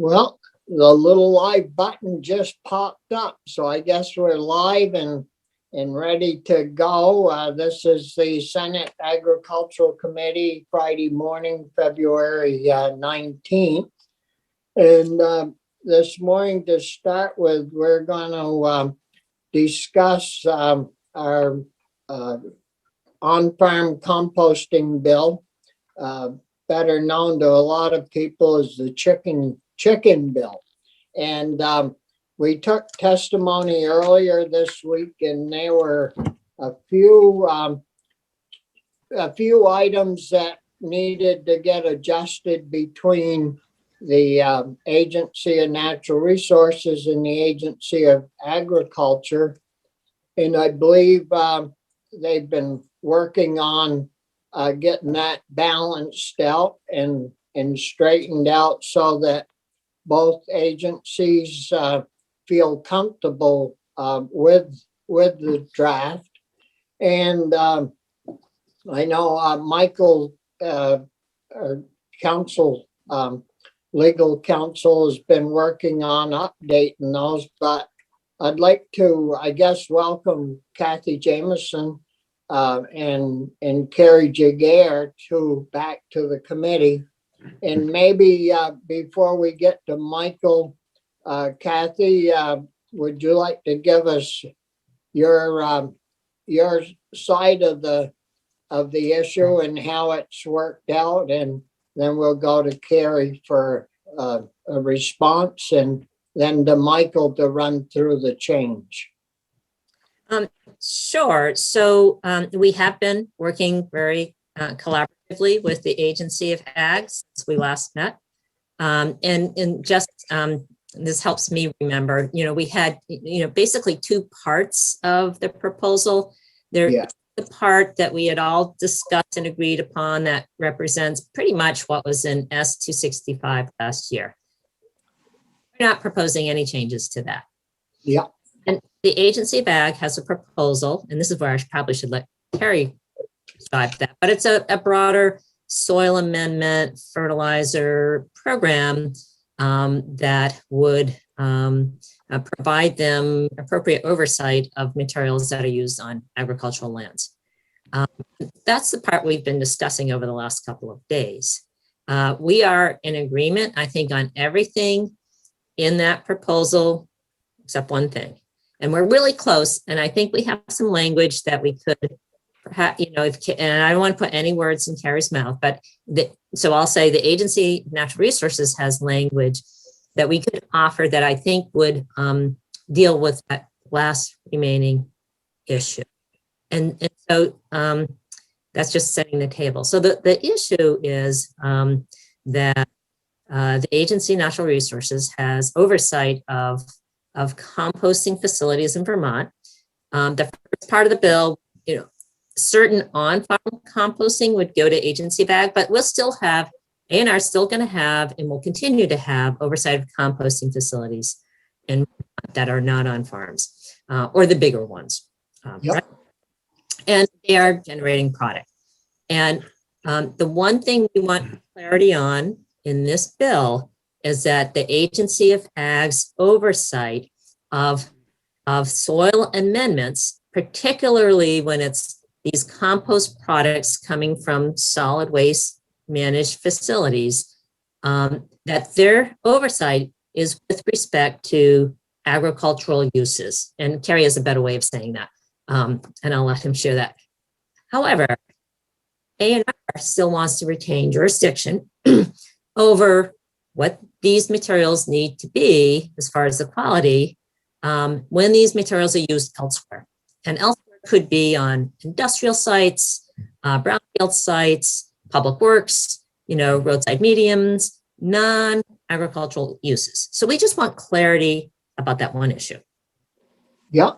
Well, the little live button just popped up, so I guess we're live and ready to go. This is the Senate Agricultural Committee, Friday morning, February 19th. And this morning, to start with, we're going to discuss our on-farm composting bill, better known to a lot of people as the chicken bill. And we took testimony earlier this week, and there were a few items that needed to get adjusted between the Agency of Natural Resources and the Agency of Agriculture. And I believe they've been working on getting that balanced out and straightened out so that both agencies feel comfortable with the draft. And I know Michael, legal counsel, has been working on updating those, but I'd like to, I guess, welcome Kathy Jameson and Carrie Jaguar back to the committee. And maybe before we get to Michael, Kathy, would you like to give us your side of the issue and how it's worked out, and then we'll go to Carrie for a response, and then to Michael to run through the change. Sure. So we have been working very collaboratively with the Agency of Ag since we last met. And just this helps me remember, we had, basically two parts of the proposal. There's the part that we had all discussed and agreed upon that represents pretty much what was in S-265 last year. We're not proposing any changes to that. Yeah. And the Agency of Ag has a proposal, and this is where I probably should let Carrie describe that, but it's a broader soil amendment fertilizer program that would provide them appropriate oversight of materials that are used on agricultural lands. That's the part we've been discussing over the last couple of days. We are in agreement, I think, on everything in that proposal, except one thing. And we're really close. And I think we have some language that we could perhaps, and I don't want to put any words in Carrie's mouth, but so I'll say the Agency of Natural Resources has language that we could offer that I think would deal with that last remaining issue. And so that's just setting the table. So the issue is that the Agency of Natural Resources has oversight of composting facilities in Vermont. The first part of the bill, certain on-farm composting would go to Agency of Ag, but we'll still have, A&R is still going to have, and will continue to have, oversight of composting facilities and that are not on farms, or the bigger ones. Right? And they are generating product. And the one thing we want clarity on in this bill is that the Agency of Ag's oversight of soil amendments, particularly when it's these compost products coming from solid waste managed facilities, that their oversight is with respect to agricultural uses. And Carrie has a better way of saying that, and I'll let him share that. However, A&R still wants to retain jurisdiction over what these materials need to be as far as the quality when these materials are used elsewhere. And elsewhere could be on industrial sites, brownfield sites, public works, roadside mediums, non-agricultural uses. So we just want clarity about that one issue. Yeah,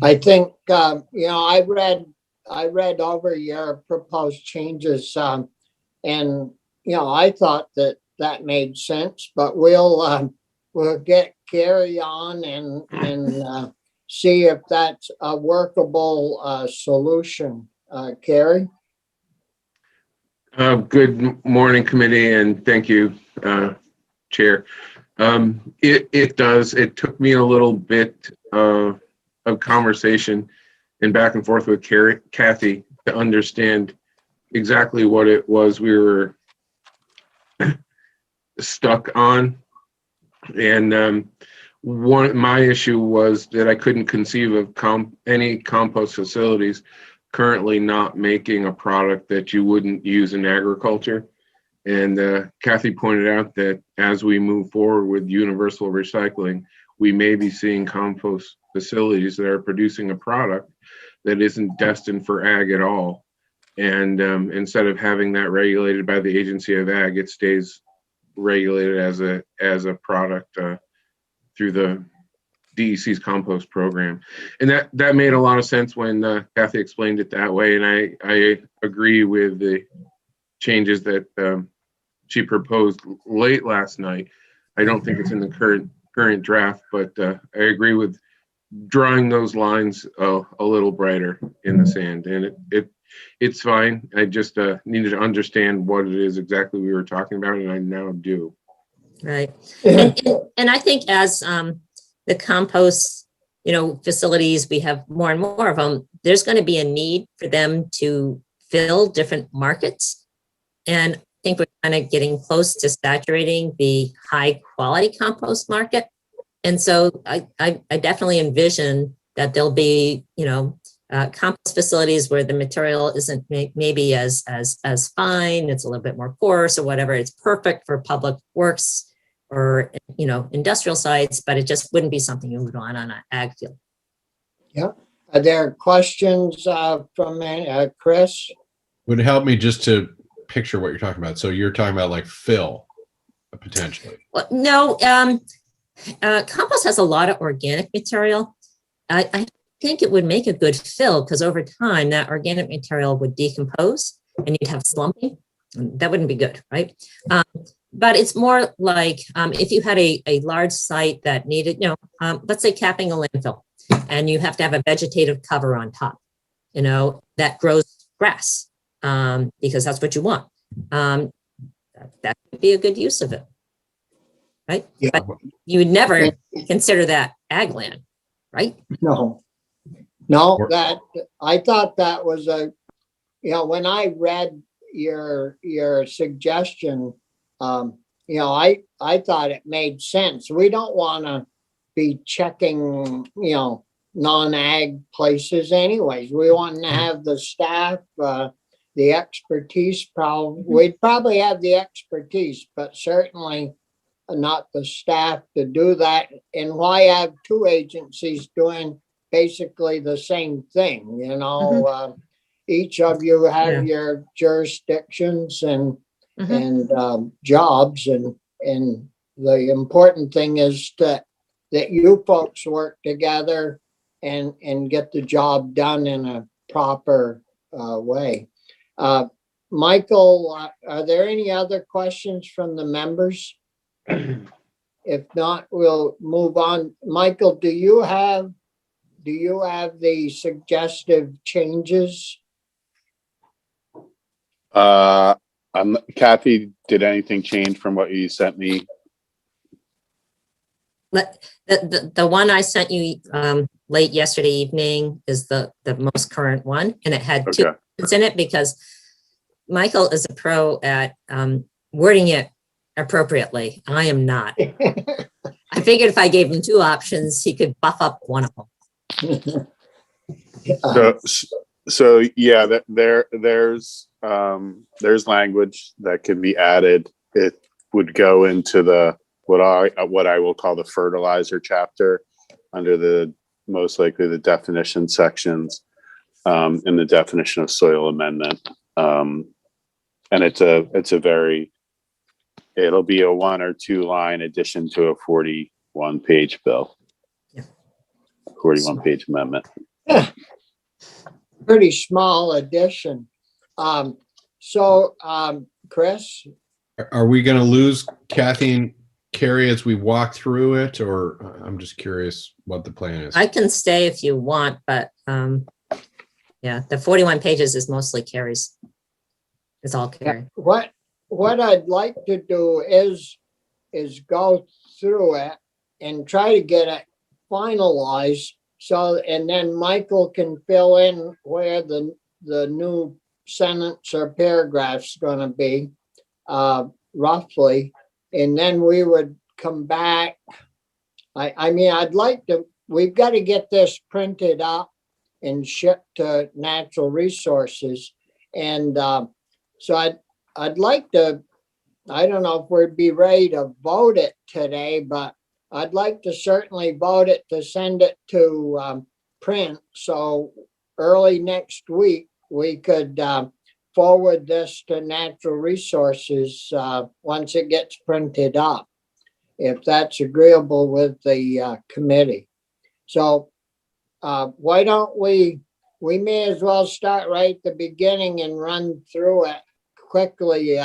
I think I read over your proposed changes, and I thought that made sense. But we'll get Carrie on and see if that's a workable solution. Carrie? Good morning, committee, and thank you, Chair. It does. It took me a little bit of conversation and back and forth with Kathy to understand exactly what it was we were stuck on. And my issue was that I couldn't conceive of any compost facilities currently not making a product that you wouldn't use in agriculture. And Kathy pointed out that as we move forward with universal recycling, we may be seeing compost facilities that are producing a product that isn't destined for ag at all. And instead of having that regulated by the Agency of Ag, it stays regulated as a product through the DEC's compost program. And that made a lot of sense when Kathy explained it that way. And I agree with the changes that she proposed late last night. I don't think it's in the current draft, but I agree with drawing those lines a little brighter in the sand. And it's fine. I just needed to understand what it is exactly we were talking about, and I now do. Right. And I think as the compost, facilities, we have more and more of them, there's going to be a need for them to fill different markets. And I think we're kind of getting close to saturating the high quality compost market. And so I definitely envision that there'll be, compost facilities where the material isn't maybe as fine, it's a little bit more porous or whatever. It's perfect for public works or, industrial sites, but it just wouldn't be something you would want on an ag field. Yeah. Are there questions from Chris? Would it help me just to picture what you're talking about? So you're talking about like fill, potentially. Well, no, compost has a lot of organic material. I think it would make a good fill because over time that organic material would decompose and you'd have slumping. That wouldn't be good, right? But it's more like if you had a large site that needed, let's say capping a landfill, and you have to have a vegetative cover on top, that grows grass because that's what you want. That would be a good use of it, right? Yeah. But you would never consider that ag land, right? No, that I thought that was when I read your suggestion, I thought it made sense. We don't want to be checking, non-ag places anyways. We want to have the staff, the expertise. We'd probably have the expertise, but certainly not the staff to do that. And why have two agencies doing basically the same thing? Each of you have your jurisdictions and jobs, and the important thing is that you folks work together and get the job done in a proper way. Michael, are there any other questions from the members? If not, we'll move on. Michael, do you have the suggestive changes? Kathy, did anything change from what you sent me? The one I sent you late yesterday evening is the most current one, and it had two options in it because Michael is a pro at wording it appropriately. I am not. I figured if I gave him two options, he could buff up one of them. So yeah, there's language that can be added. It would go into what I will call the fertilizer chapter under the most likely the definition sections in the definition of soil amendment. And it'll be a 1 or 2 line addition to a 41 page bill. 41 page amendment. Pretty small addition. Chris? Are we going to lose Kathy and Carrie as we walk through it, or I'm just curious what the plan is? I can stay if you want, but the 41 pages is mostly Carrie's. It's all Carrie. What I'd like to do is is go through it and try to get it finalized. So, and then Michael can fill in where the new sentence or paragraph's gonna be, roughly. And then we would come back. I mean, I'd like to, we've got to get this printed up and shipped to Natural Resources. And so I'd like to, I don't know if we'd be ready to vote it today, but I'd like to certainly vote it to send it to print. So early next week, we could forward this to Natural Resources once it gets printed up, if that's agreeable with the committee. So why don't we may as well start right at the beginning and run through it quickly,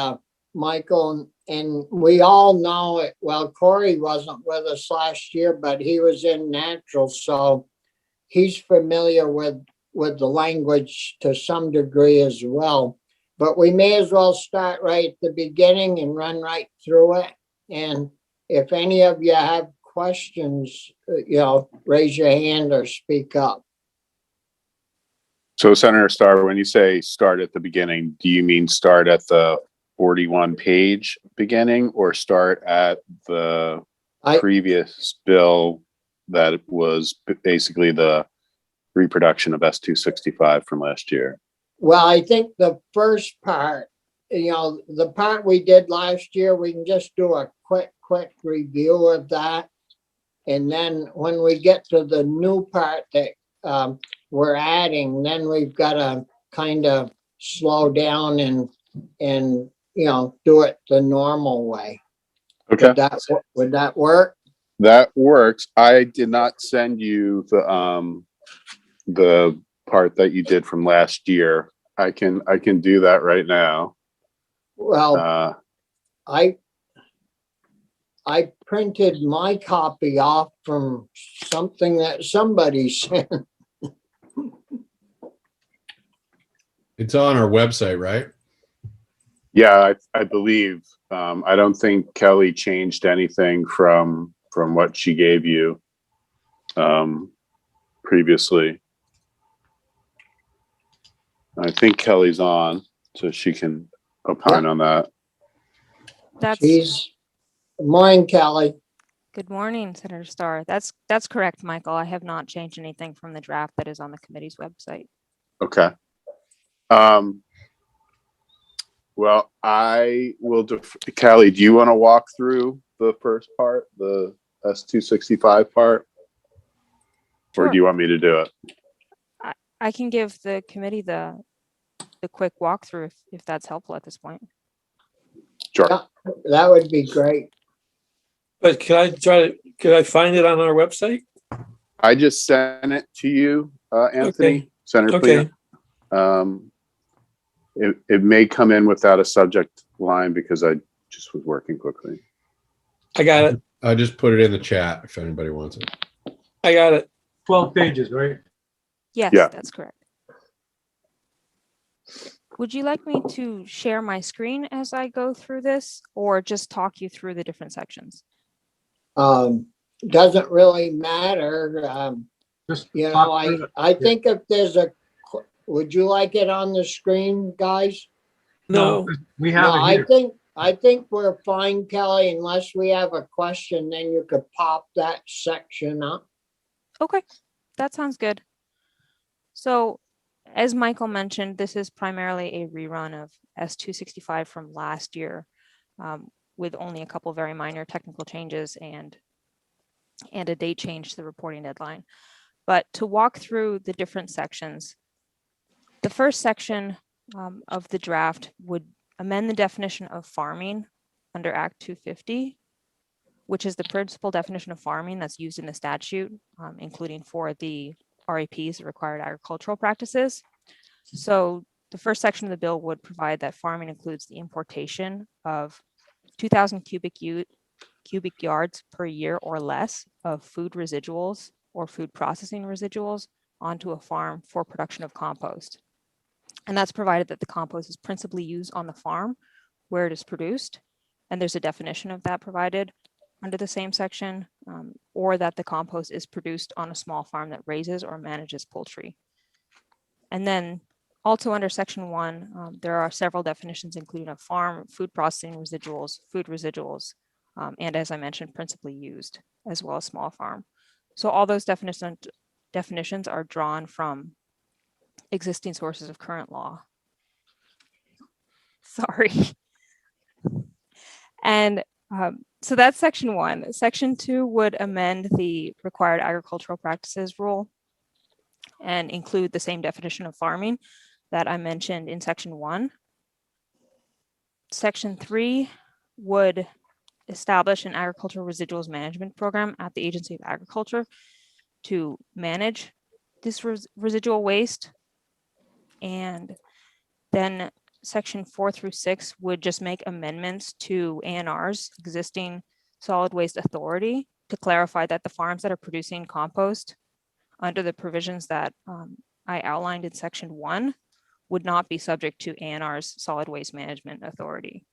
Michael. And we all know it. Well, Corey wasn't with us last year, but he was in Natural, so he's familiar with the language to some degree as well. But we may as well start right at the beginning and run right through it. And if any of you have questions, raise your hand or speak up. So Senator Starr, when you say start at the beginning, do you mean start at the 41 page beginning or start at the previous bill that was basically the reproduction of S265 from last year? Well, I think the first part, the part we did last year, we can just do a quick review of that. And then when we get to the new part that we're adding, then we've got to kind of slow down and do it the normal way. Okay. Would that work? That works. I did not send you the part that you did from last year. I can do that right now. Well, I printed my copy off from something that somebody sent. It's on our website, right? Yeah, I believe. I don't think Kelly changed anything from what she gave you previously. I think Kelly's on, so she can opine on that. Morning, Kelly. Good morning, Senator Starr. That's correct, Michael. I have not changed anything from the draft that is on the committee's website. Okay. Well, I will. Kelly, do you want to walk through the first part, the S265 part, Sure. or do you want me to do it? I can give the committee the quick walkthrough if that's helpful at this point. Sure. Yeah, that would be great. But could I find it on our website? I just sent it to you, Anthony, Okay. Senator Okay. Plina. It may come in without a subject line because I just was working quickly. I got it. I just put it in the chat if anybody wants it. I got it. 12 pages, right? Yes, Yeah. that's correct. Would you like me to share my screen as I go through this or just talk you through the different sections? Doesn't really matter. I think if there's would you like it on the screen, guys? No, we have No, it here. I think we're fine, Kelly, unless we have a question, then you could pop that section up. Okay, that sounds good. So as Michael mentioned, this is primarily a rerun of S265 from last year with only a couple very minor technical changes and a date change to the reporting deadline. But to walk through the different sections, the first section of the draft would amend the definition of farming under Act 250, which is the principal definition of farming that's used in the statute, including for the RAPs, the required agricultural practices. So the first section of the bill would provide that farming includes the importation of 2,000 cubic yards per year or less of food residuals or food processing residuals onto a farm for production of compost. And that's provided that the compost is principally used on the farm where it is produced and there's a definition of that provided under the same section, or that the compost is produced on a small farm that raises or manages poultry. And then also under section 1, there are several definitions, including a farm, food processing residuals, food residuals, and as I mentioned, principally used, as well as small farm. So all those definitions are drawn from existing sources of current law. Sorry. And so that's section 1. Section 2 would amend the required agricultural practices rule and include the same definition of farming that I mentioned in section 1. Section 3 would establish an agricultural residuals management program at the Agency of Agriculture to manage this residual waste. And then section 4 through 6 would just make amendments to ANR's existing solid waste authority to clarify that the farms that are producing compost under the provisions that I outlined in section 1 would not be subject to ANR's solid waste management authority.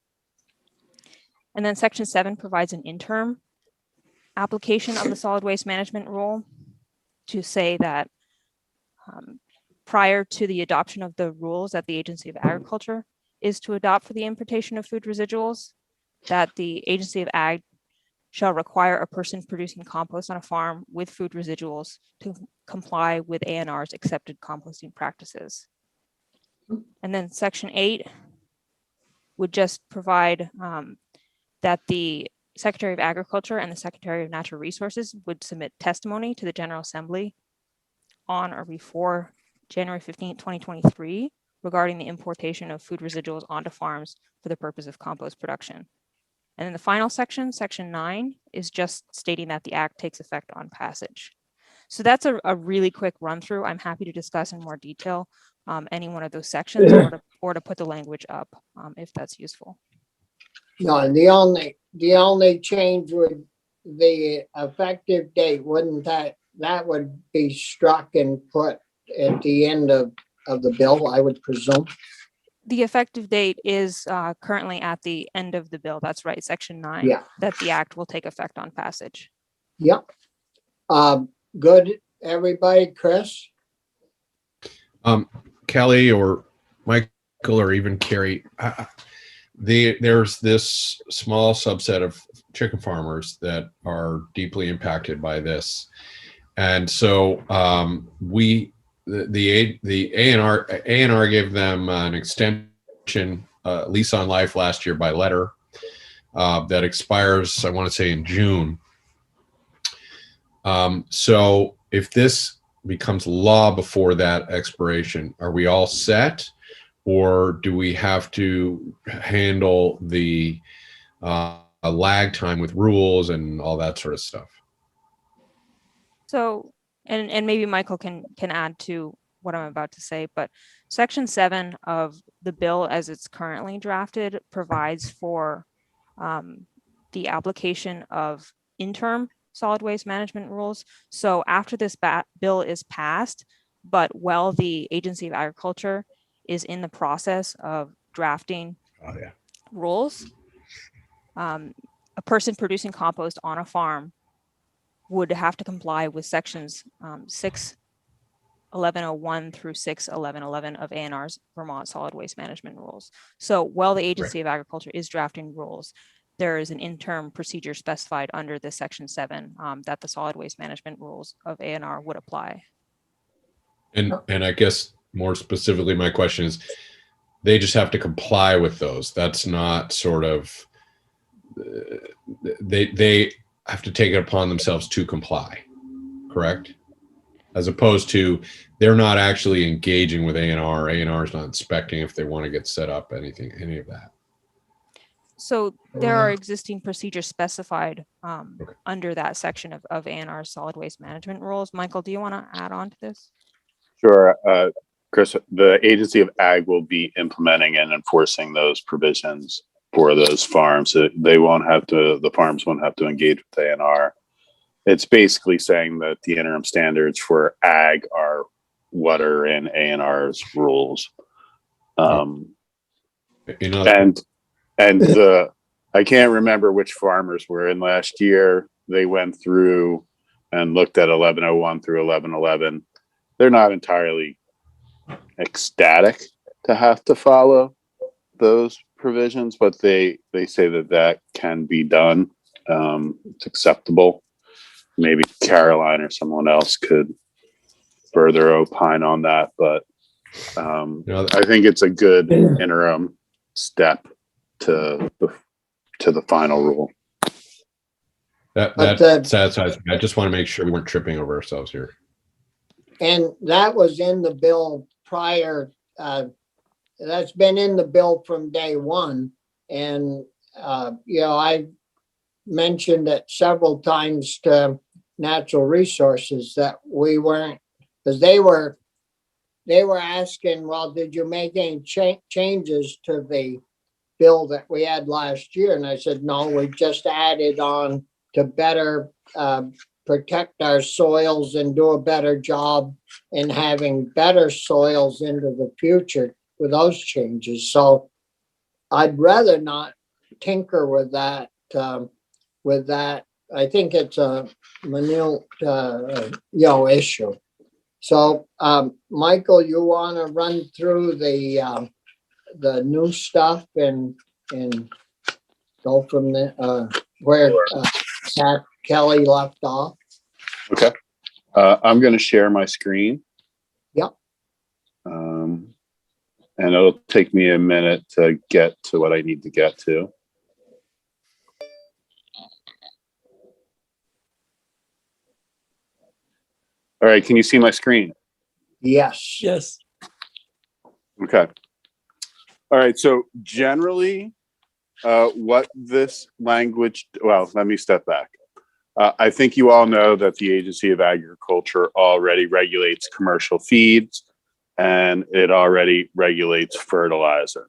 And then section 7 provides an interim application of the solid waste management rule to say that prior to the adoption of the rules that the Agency of Agriculture is to adopt for the importation of food residuals, that the Agency of Ag shall require a person producing compost on a farm with food residuals to comply with ANR's accepted composting practices. And then section 8 would just provide that the Secretary of Agriculture and the Secretary of Natural Resources would submit testimony to the General Assembly on or before January 15, 2023, regarding the importation of food residuals onto farms for the purpose of compost production. And then the final section, section 9, is just stating that the act takes effect on passage. So that's a really quick run through. I'm happy to discuss in more detail any one of those sections or to put the language up if that's useful. No, the only change would the effective date, wouldn't that would be struck and put at the end of the bill, I would presume. The effective date is currently at the end of the bill. That's right, section 9. Yeah. That the act will take effect on passage. Yep. Good, everybody. Chris? Kelly or Michael or even Carrie, there's this small subset of chicken farmers that are deeply impacted by this. And so the ANR gave them an extension, lease on life last year by letter that expires, I want to say, in June. So if this becomes law before that expiration, are we all set? Or do we have to handle the lag time with rules and all that sort of stuff? So, and maybe Michael can add to what I'm about to say, but section 7 of the bill as it's currently drafted provides for the application of interim solid waste management rules. So after this bill is passed, but while the Agency of Agriculture is in the process of drafting rules, a person producing compost on a farm would have to comply with sections 61101 through 61111 of ANR's Vermont Solid Waste Management Rules. So while the Agency of Agriculture is drafting rules, there is an interim procedure specified under this section 7 that the solid waste management rules of ANR would apply. And I guess more specifically, my question is, they just have to comply with those. That's not sort of, they have to take it upon themselves to comply, correct? As opposed to they're not actually engaging with ANR. ANR is not inspecting if they want to get set up, any of that. So there are existing procedures specified under that section of ANR solid waste management rules. Michael, do you want to add on to this? Sure. Chris, the Agency of Ag will be implementing and enforcing those provisions for those farms. The farms won't have to engage with ANR. It's basically saying that the interim standards for ag are what are in ANR's rules. And the I can't remember which farmers were in last year. They went through and looked at 1101 through 1111. They're not entirely ecstatic to have to follow those provisions, but they say that that can be done. It's acceptable. Maybe Caroline or someone else could further opine on that, but I think it's a good interim step to the final rule. That But satisfies me. I just want to make sure we weren't tripping over ourselves here. And that was in the bill prior, that's been in the bill from day one. And, I mentioned it several times to Natural Resources that we weren't, because they were asking, well, did you make any changes to the bill that we had last year? And I said, no, we just added on to better protect our soils and do a better job in having better soils into the future with those changes. So I'd rather not tinker with that. I think it's a minute, issue. So, Michael, you want to run through the new stuff and go from the where Pat Kelly left off? Okay. I'm going to share my screen. Yep. And it'll take me a minute to get to what I need to get to. All right. Can you see my screen? Yes. Yes. Okay. All right. So generally, what this language, well, let me step back. I think you all know that the Agency of Agriculture already regulates commercial feeds and it already regulates fertilizer.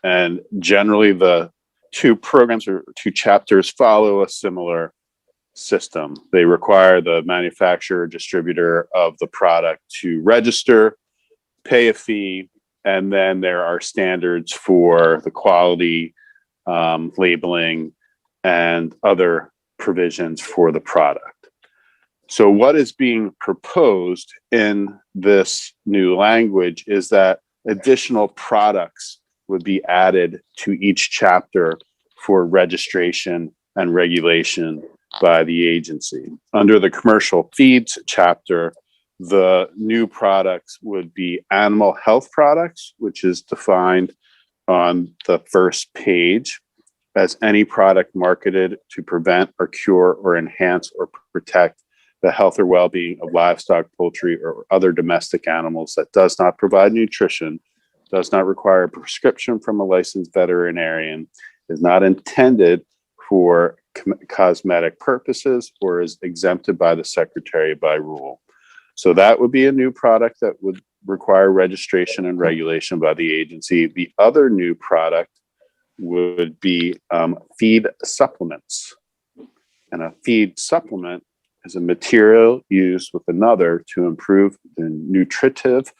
And generally the two programs or two chapters follow a similar system. They require the manufacturer, distributor of the product to register, pay a fee, and then there are standards for the quality, labeling, and other provisions for the product. So what is being proposed in this new language is that additional products would be added to each chapter for registration and regulation by the agency. Under the commercial feeds chapter, the new products would be animal health products, which is defined on the first page as any product marketed to prevent or cure or enhance or protect the health or well-being of livestock, poultry, or other domestic animals that does not provide nutrition, does not require a prescription from a licensed veterinarian, is not intended for cosmetic purposes, or is exempted by the secretary by rule. So that would be a new product that would require registration and regulation by the agency. The other new product would be feed supplements. And a feed supplement is a material used with another to improve the nutritive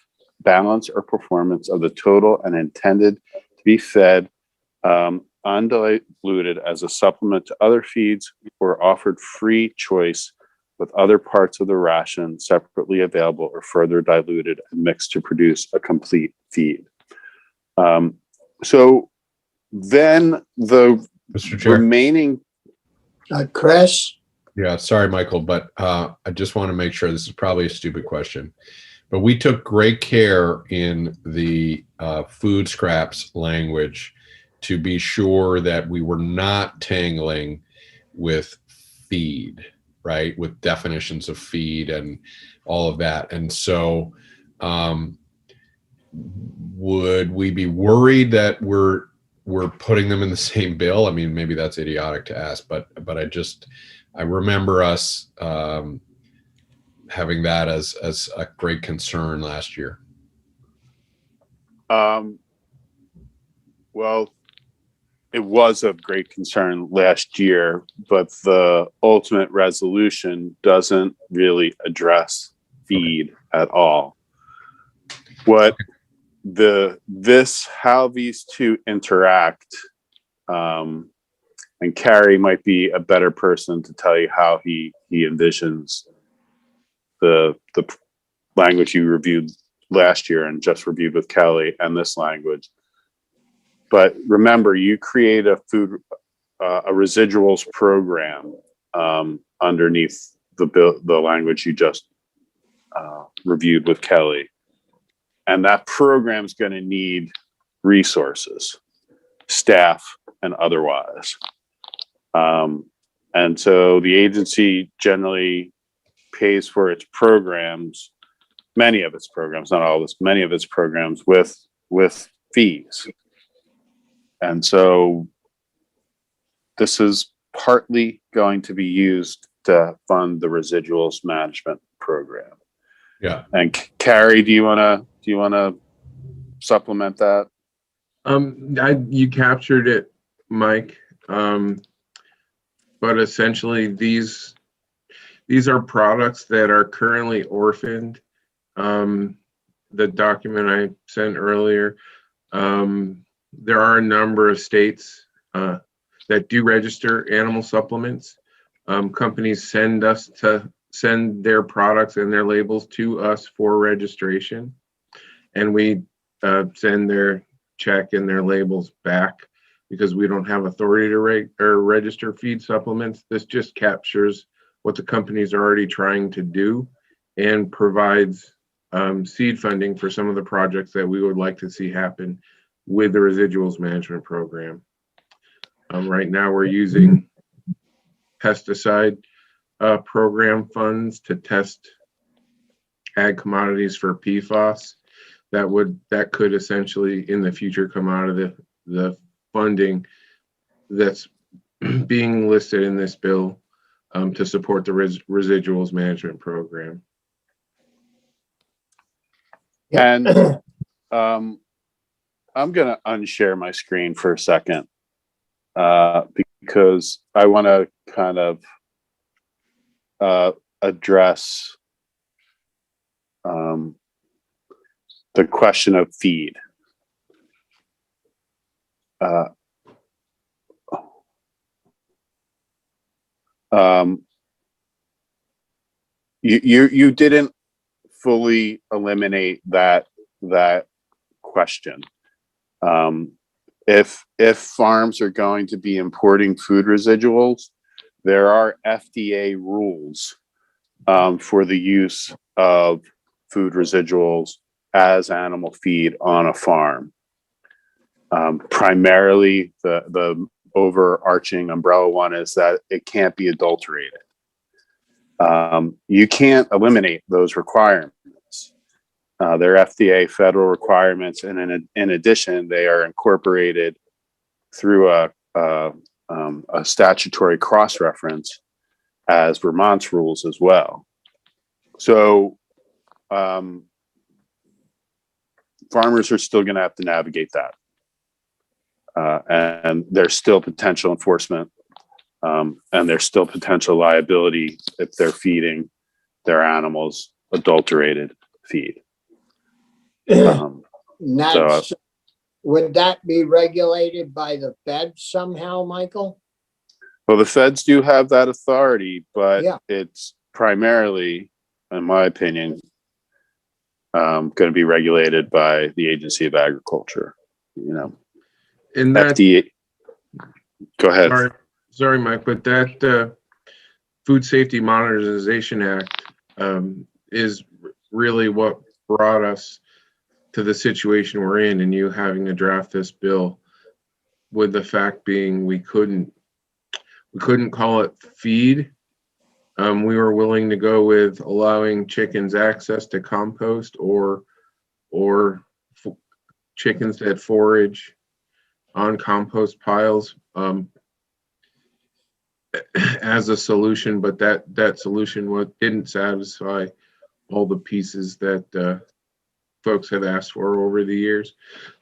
balance or performance of the total and intended to be fed undiluted as a supplement to other feeds or offered free choice with other parts of the ration separately available or further diluted and mixed to produce a complete feed. So then the Mr. Chair. remaining... Chris? Yeah, sorry, Michael, but I just want to make sure, this is probably a stupid question, but we took great care in the food scraps language to be sure that we were not tangling with feed, right? With definitions of feed and all of that. And so would we be worried that we're putting them in the same bill? I mean, maybe that's idiotic to ask, but I remember us having that as a great concern last year. Well, it was of great concern last year, but the ultimate resolution doesn't really address feed at all. What how these two interact And Carrie might be a better person to tell you how he envisions the language you reviewed last year and just reviewed with Kelly and this language. But remember, you create a residuals program underneath the language you just reviewed with Kelly. And that program is going to need resources, staff, and otherwise. And so the agency generally pays for its programs, many of its programs, not all of this, many of its programs with fees. And so this is partly going to be used to fund the residuals management program. Yeah. And Carrie, do you want to supplement that? You captured it, Mike. But essentially these are products that are currently orphaned. The document I sent earlier, there are a number of states that do register animal supplements. Companies send their products and their labels to us for registration, and we send their check and their labels back because we don't have authority to register feed supplements. This just captures what the companies are already trying to do and provides seed funding for some of the projects that we would like to see happen with the residuals management program. Right now we're using pesticide program funds to test ag commodities for PFAS. That could essentially in the future come out of the funding that's being listed in this bill to support the residuals management program. And I'm going to unshare my screen for a second because I want to kind of address the question of feed. You didn't fully eliminate that question. If farms are going to be importing food residuals, there are FDA rules for the use of food residuals as animal feed on a farm. Primarily, the overarching umbrella one is that it can't be adulterated. You can't eliminate those requirements. They're FDA federal requirements, and in addition, they are incorporated through a statutory cross-reference as Vermont's rules as well. So farmers are still going to have to navigate that. And there's still potential enforcement, and there's still potential liability if they're feeding their animals adulterated feed. Would that be regulated by the feds somehow, Michael? Well, the feds do have that authority, but Yeah. It's primarily, in my opinion, going to be regulated by the Agency of Agriculture. And that, FDA. Go ahead. sorry, Mike, but that Food Safety Modernization Act is really what brought us to the situation we're in, and you having to draft this bill, with the fact being we couldn't call it feed. We were willing to go with allowing chickens access to compost or chickens that forage on compost piles as a solution, but that solution didn't satisfy all the pieces that folks have asked for over the years.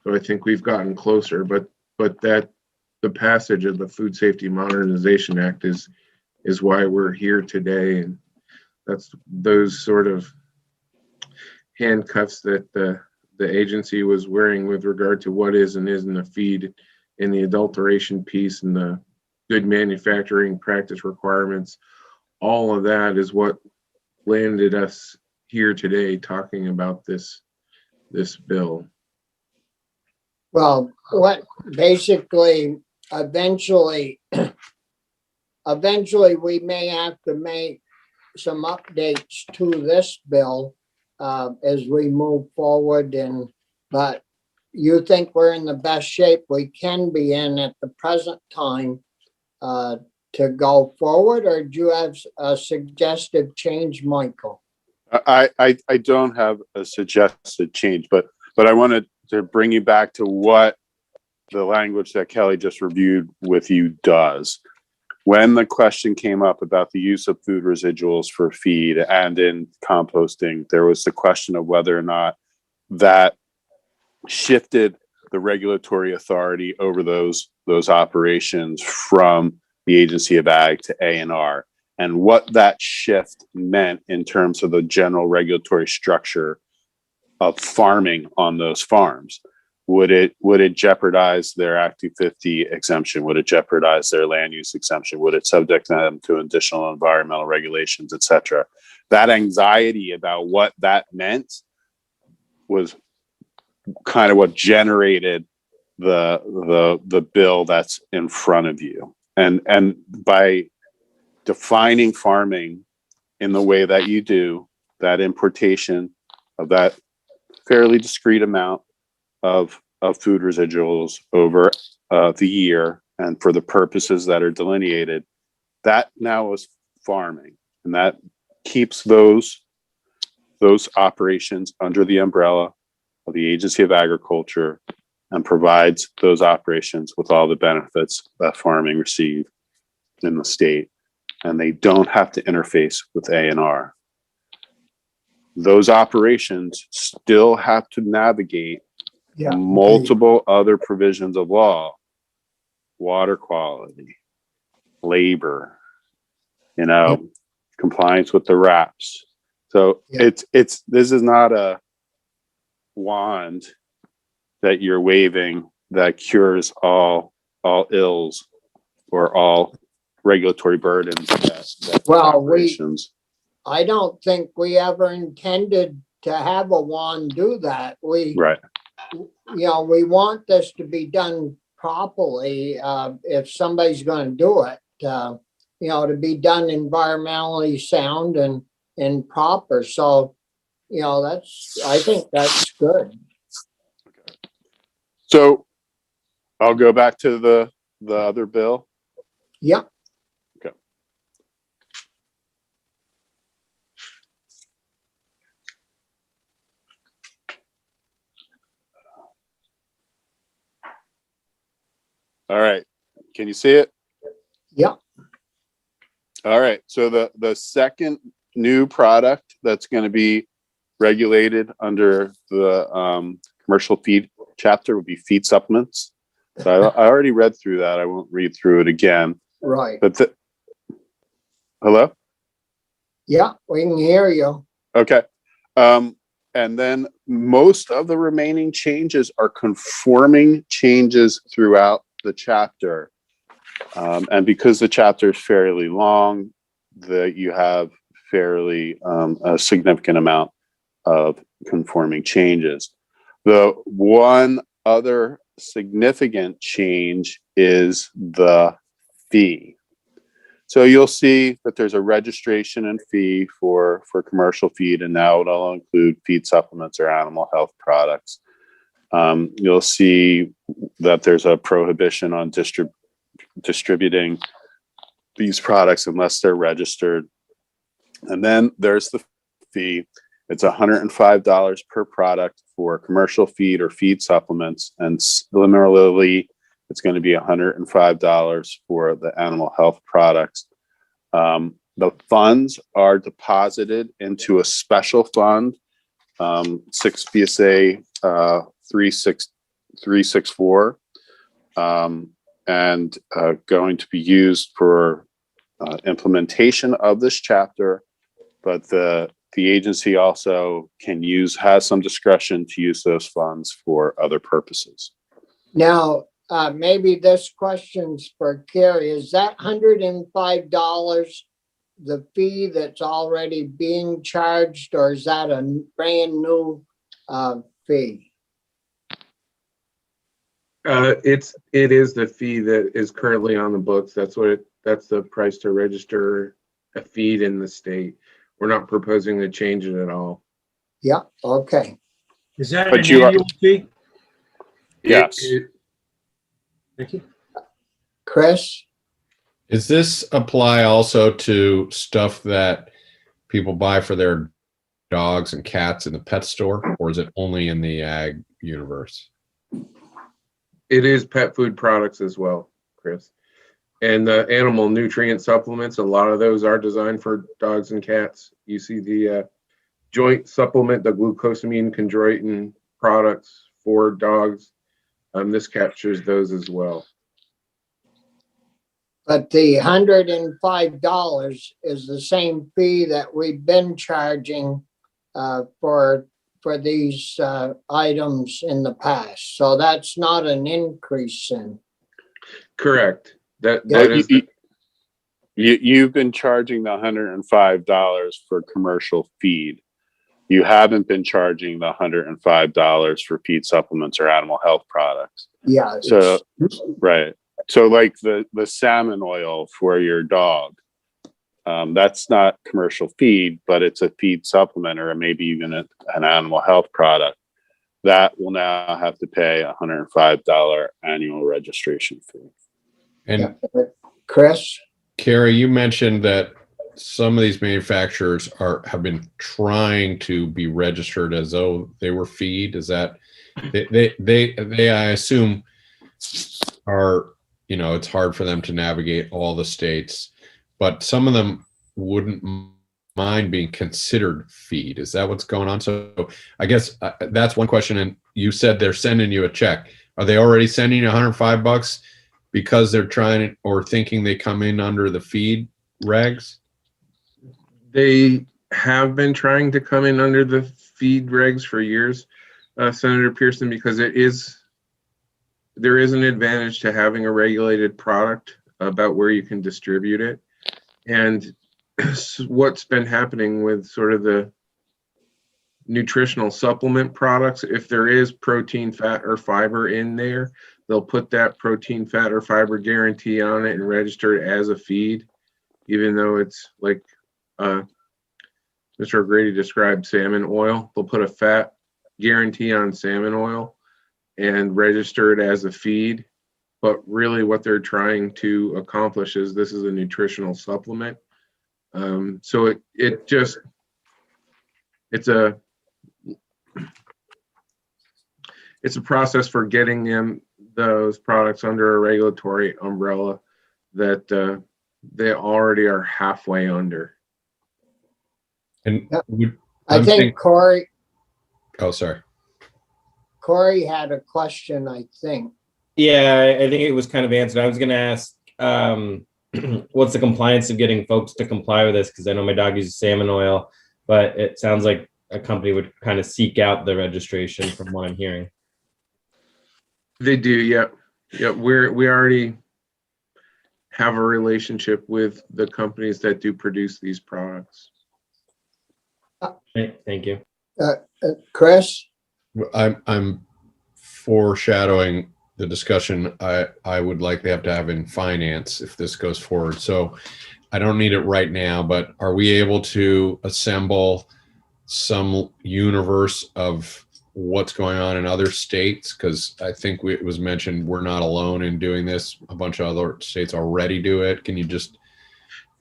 So I think we've gotten closer, but that the passage of the Food Safety Modernization Act is why we're here today, and that's those sort of handcuffs that the agency was wearing with regard to what is and isn't a feed in the adulteration piece and the good manufacturing practice requirements. All of that is what landed us here today talking about this bill. Well, what basically, eventually, we may have to make some updates to this bill as we move forward, but you think we're in the best shape we can be in at the present time to go forward, or do you have a suggested change, Michael? I don't have a suggested change, but I wanted to bring you back to what the language that Kelly just reviewed with you does. When the question came up about the use of food residuals for feed and in composting, there was the question of whether or not that shifted the regulatory authority over those operations from the Agency of Ag to A&R, and what that shift meant in terms of the general regulatory structure of farming on those farms. Would it jeopardize their Act 250 exemption? Would it jeopardize their land use exemption? Would it subject them to additional environmental regulations, et cetera? That anxiety about what that meant was kind of what generated the bill that's in front of you. And by defining farming in the way that you do, that importation of that fairly discrete amount of food residuals over the year and for the purposes that are delineated, that now is farming, and that keeps those operations under the umbrella of the Agency of Agriculture and provides those operations with all the benefits that farming receive in the state, and they don't have to interface with A&R. Those operations still have to navigate multiple other provisions of law, water quality, labor, compliance with the RAPs. So this is not a wand that you're waving that cures all ills or all regulatory burdens that operations. I don't think we ever intended to have a wand do that. Right. We want this to be done properly. If somebody's going to do it, to be done environmentally sound and proper. So, I think that's good. So I'll go back to the other bill. Yeah. Okay. All right. Can you see it? Yeah. All right. So the second new product that's going to be regulated under the commercial feed chapter would be feed supplements. So I already read through that. I won't read through it again. Right. But hello? Yeah, we can hear you. Okay. And then most of the remaining changes are conforming changes throughout the chapter. And because the chapter is fairly long, you have fairly a significant amount of conforming changes. The one other significant change is the fee. So you'll see that there's a registration and fee for commercial feed, and now it'll include feed supplements or animal health products. You'll see that there's a prohibition on distributing these products unless they're registered. And then there's the fee. It's $105 per product for commercial feed or feed supplements, and similarly, it's going to be $105 for the animal health products. The funds are deposited into a special fund, 6 VSA 364, and going to be used for implementation of this chapter, but the agency also has some discretion to use those funds for other purposes. Now, maybe this question's for Carrie. Is that $105 the fee that's already being charged, or is that a brand new fee? It is the fee that is currently on the books. That's the price to register a feed in the state. We're not proposing to change it at all. Yeah, okay. Is that But an you are- annual fee? Yes. Thank you. Chris? Does this apply also to stuff that people buy for their dogs and cats in the pet store, or is it only in the ag universe? It is pet food products as well, Chris. And the animal nutrient supplements, a lot of those are designed for dogs and cats. You see the joint supplement, the glucosamine chondroitin products for dogs. This captures those as well. But the $105 is the same fee that we've been charging for these items in the past. So that's not an increase in. Correct. That Yeah, is You've been charging the $105 for commercial feed. You haven't been charging the $105 for feed supplements or animal health products. Yeah. So, right. So like the salmon oil for your dog, that's not commercial feed, but it's a feed supplement or maybe even an animal health product. That will now have to pay a $105 annual registration fee. And Yeah. Chris? Carrie, you mentioned that some of these manufacturers have been trying to be registered as though they were feed. Is that they I assume are, it's hard for them to navigate all the states, but some of them wouldn't mind being considered feed. Is that what's going on? So I guess that's one question. And you said they're sending you a check. Are they already sending you $105 because they're trying or thinking they come in under the feed regs? They have been trying to come in under the feed regs for years, Senator Pearson, because there is an advantage to having a regulated product about where you can distribute it. And what's been happening with sort of the nutritional supplement products, if there is protein, fat, or fiber in there, they'll put that protein, fat, or fiber guarantee on it and register it as a feed, even though it's like Mr. O'Grady described salmon oil. They'll put a fat guarantee on salmon oil and register it as a feed. But really what they're trying to accomplish is this is a nutritional supplement. So it's a process for getting those products under a regulatory umbrella that they already are halfway under. And Yeah. I think Corey oh, sorry. Corey had a question, I think. Yeah, I think it was kind of answered. I was going to ask, what's the compliance of getting folks to comply with this? Because I know my dog uses salmon oil, but it sounds like a company would kind of seek out the registration from what I'm hearing. They do, yeah. Yeah, we already have a relationship with the companies that do produce these products. Thank you. Chris? I'm foreshadowing the discussion I would likely have to have in finance if this goes forward. So I don't need it right now, but are we able to assemble some universe of what's going on in other states? Because I think it was mentioned we're not alone in doing this. A bunch of other states already do it. Can you just,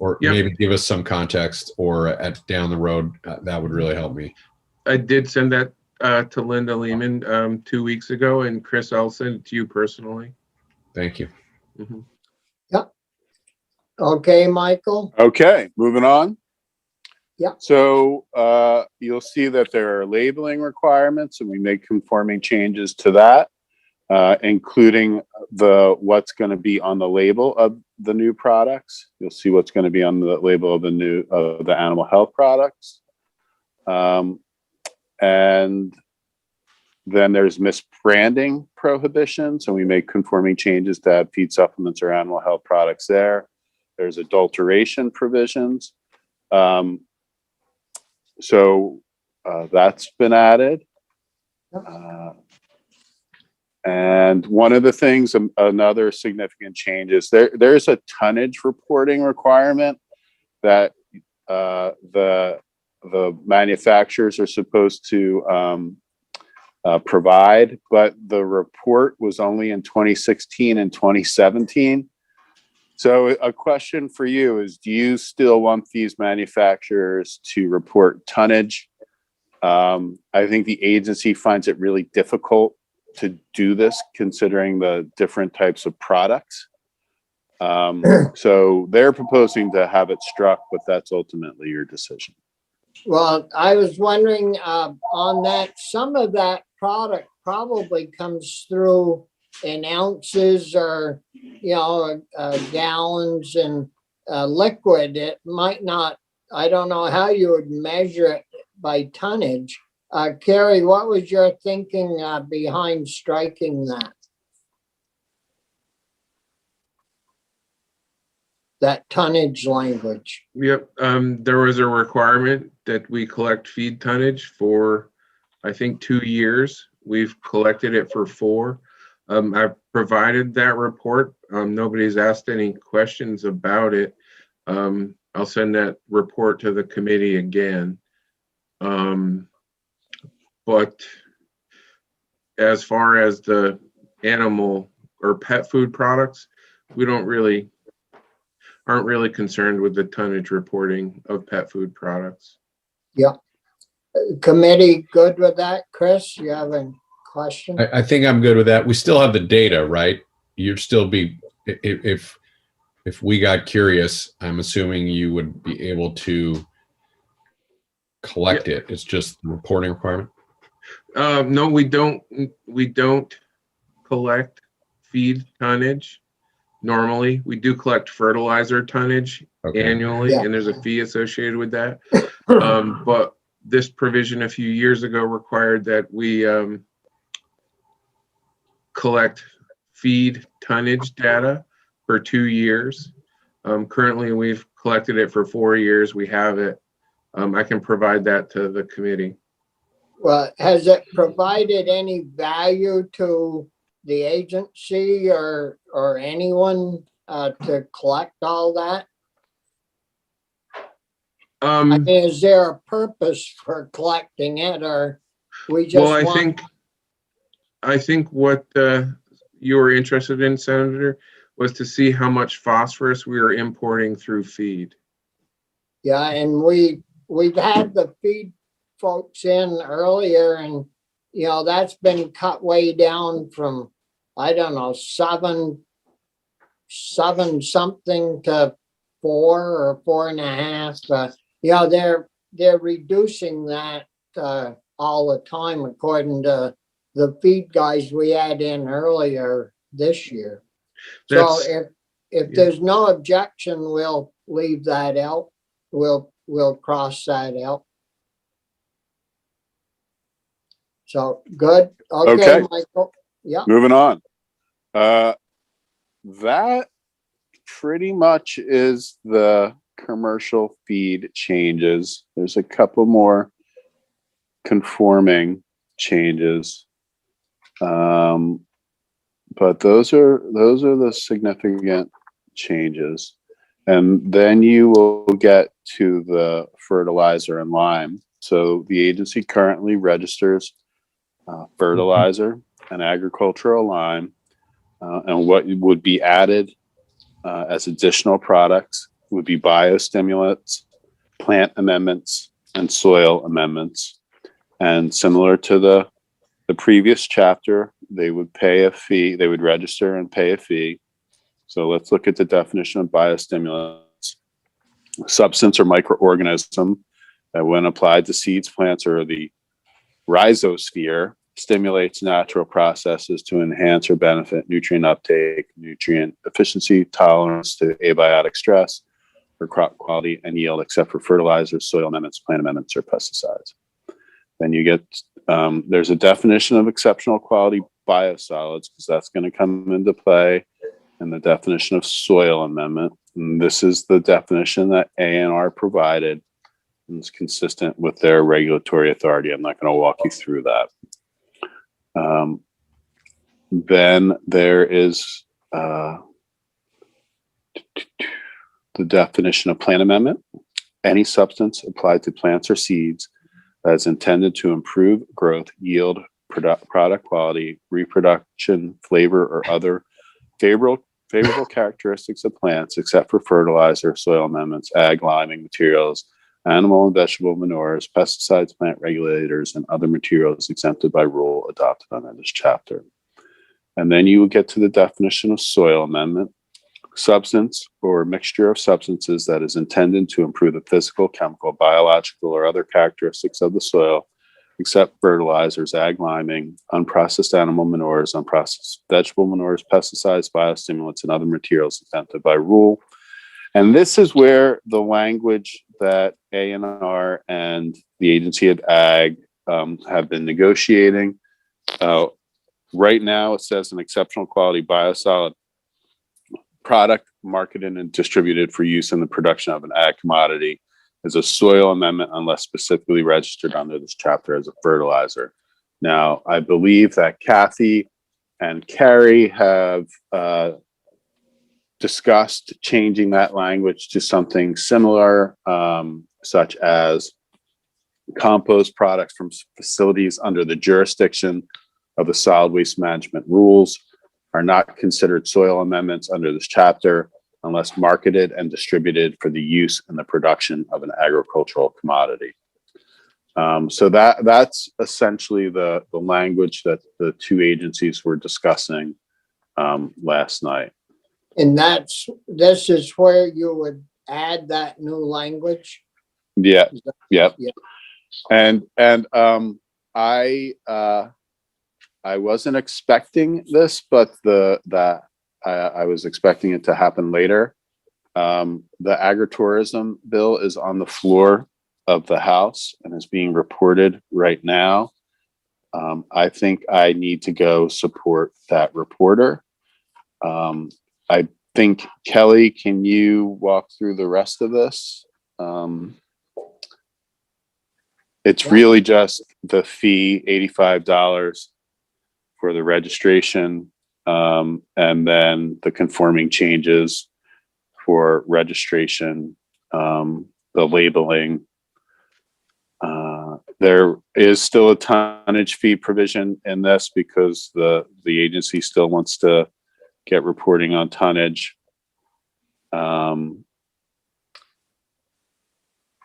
or maybe give us some context, or down the road, that would really help me. I did send that to Linda Lehman 2 weeks ago, and Chris, I'll send it to you personally. Thank you. Mm-hmm. Yep. Okay, Michael? Okay, moving on. Yeah. So you'll see that there are labeling requirements, and we make conforming changes to that, including what's going to be on the label of the new products. You'll see what's going to be on the label of the animal health products. And Then there's misbranding prohibitions, and we make conforming changes to add feed supplements or animal health products there. There's adulteration provisions. So that's been added. And one of the things, another significant change is there's a tonnage reporting requirement that the manufacturers are supposed to provide, but the report was only in 2016 and 2017. So a question for you is, do you still want these manufacturers to report tonnage? I think the agency finds it really difficult to do this considering the different types of products. So they're proposing to have it struck, but that's ultimately your decision. Well, I was wondering on that, some of that product probably comes through in ounces or, gallons and liquid. It might not, I don't know how you would measure it by tonnage. Carrie, what was your thinking behind striking that tonnage language? Yep. There was a requirement that we collect feed tonnage for, I think, 2 years. We've collected it for 4. I've provided that report. Nobody's asked any questions about it. I'll send that report to the committee again. But as far as the animal or pet food products, we aren't really concerned with the tonnage reporting of pet food products. Yeah. Committee good with that? Chris, you have a question? I think I'm good with that. We still have the data, right? You'd still be, if we got curious, I'm assuming you would be able to collect it. It's just the reporting requirement. No, we don't collect feed tonnage. Normally, we do collect fertilizer tonnage annually, Yeah. and there's a fee associated with that. But this provision a few years ago required that we collect feed tonnage data for 2 years. Currently, we've collected it for 4 years. We have it. I can provide that to the committee. Well, has it provided any value to the agency or anyone to collect all that? I mean, is there a purpose for collecting it, or we just Well, want? I think what you were interested in, Senator, was to see how much phosphorus we are importing through feed. Yeah, and we've had the feed folks in earlier, and that's been cut way down from, I don't know, 7 something to 4 or 4.5. They're reducing that all the time, according to the feed guys we had in earlier this year. So if there's no objection, we'll leave that out. We'll cross that out. So good. Okay, Michael. Yeah. Moving on. That pretty much is the commercial feed changes. There's a couple more conforming changes. But those are the significant changes. And then you will get to the fertilizer and lime. So the agency currently registers fertilizer and agricultural lime, and what would be added as additional products would be biostimulants, plant amendments, and soil amendments. And similar to the previous chapter, they would pay a fee. They would register and pay a fee. So let's look at the definition of biostimulants. Substance or microorganism that, when applied to seeds, plants, or the rhizosphere, stimulates natural processes to enhance or benefit nutrient uptake, nutrient efficiency, tolerance to abiotic stress, or crop quality and yield, except for fertilizers, soil amendments, plant amendments, or pesticides. Then you get There's a definition of exceptional quality biosolids, because that's going to come into play, and the definition of soil amendment. And this is the definition that ANR provided, and it's consistent with their regulatory authority. I'm not going to walk you through that. Then there is the definition of plant amendment. Any substance applied to plants or seeds that is intended to improve growth, yield, product quality, reproduction, flavor, or other favorable characteristics of plants, except for fertilizer, soil amendments, ag liming materials, animal and vegetable manures, pesticides, plant regulators, and other materials exempted by rule adopted under this chapter. And then you will get to the definition of soil amendment. Substance or mixture of substances that is intended to improve the physical, chemical, biological, or other characteristics of the soil, except fertilizers, ag liming, unprocessed animal manures, unprocessed vegetable manures, pesticides, biostimulants, and other materials exempted by rule. And this is where the language that ANR and the Agency of Ag have been negotiating. Right now, it says an exceptional quality biosolid product marketed and distributed for use in the production of an ag commodity is a soil amendment unless specifically registered under this chapter as a fertilizer. Now, I believe that Kathy and Carrie have discussed changing that language to something similar, such as compost products from facilities under the jurisdiction of the solid waste management rules are not considered soil amendments under this chapter unless marketed and distributed for the use in the production of an agricultural commodity. So that's essentially the language that the two agencies were discussing last night. And this is where you would add that new language? Yeah, yep. Yeah. And I wasn't expecting this, but I was expecting it to happen later. The agritourism bill is on the floor of the House and is being reported right now. I think I need to go support that reporter. I think, Kelly, can you walk through the rest of this? It's really just the fee, $85 for the registration, and then the conforming changes for registration, the labeling. There is still a tonnage fee provision in this because the agency still wants to get reporting on tonnage.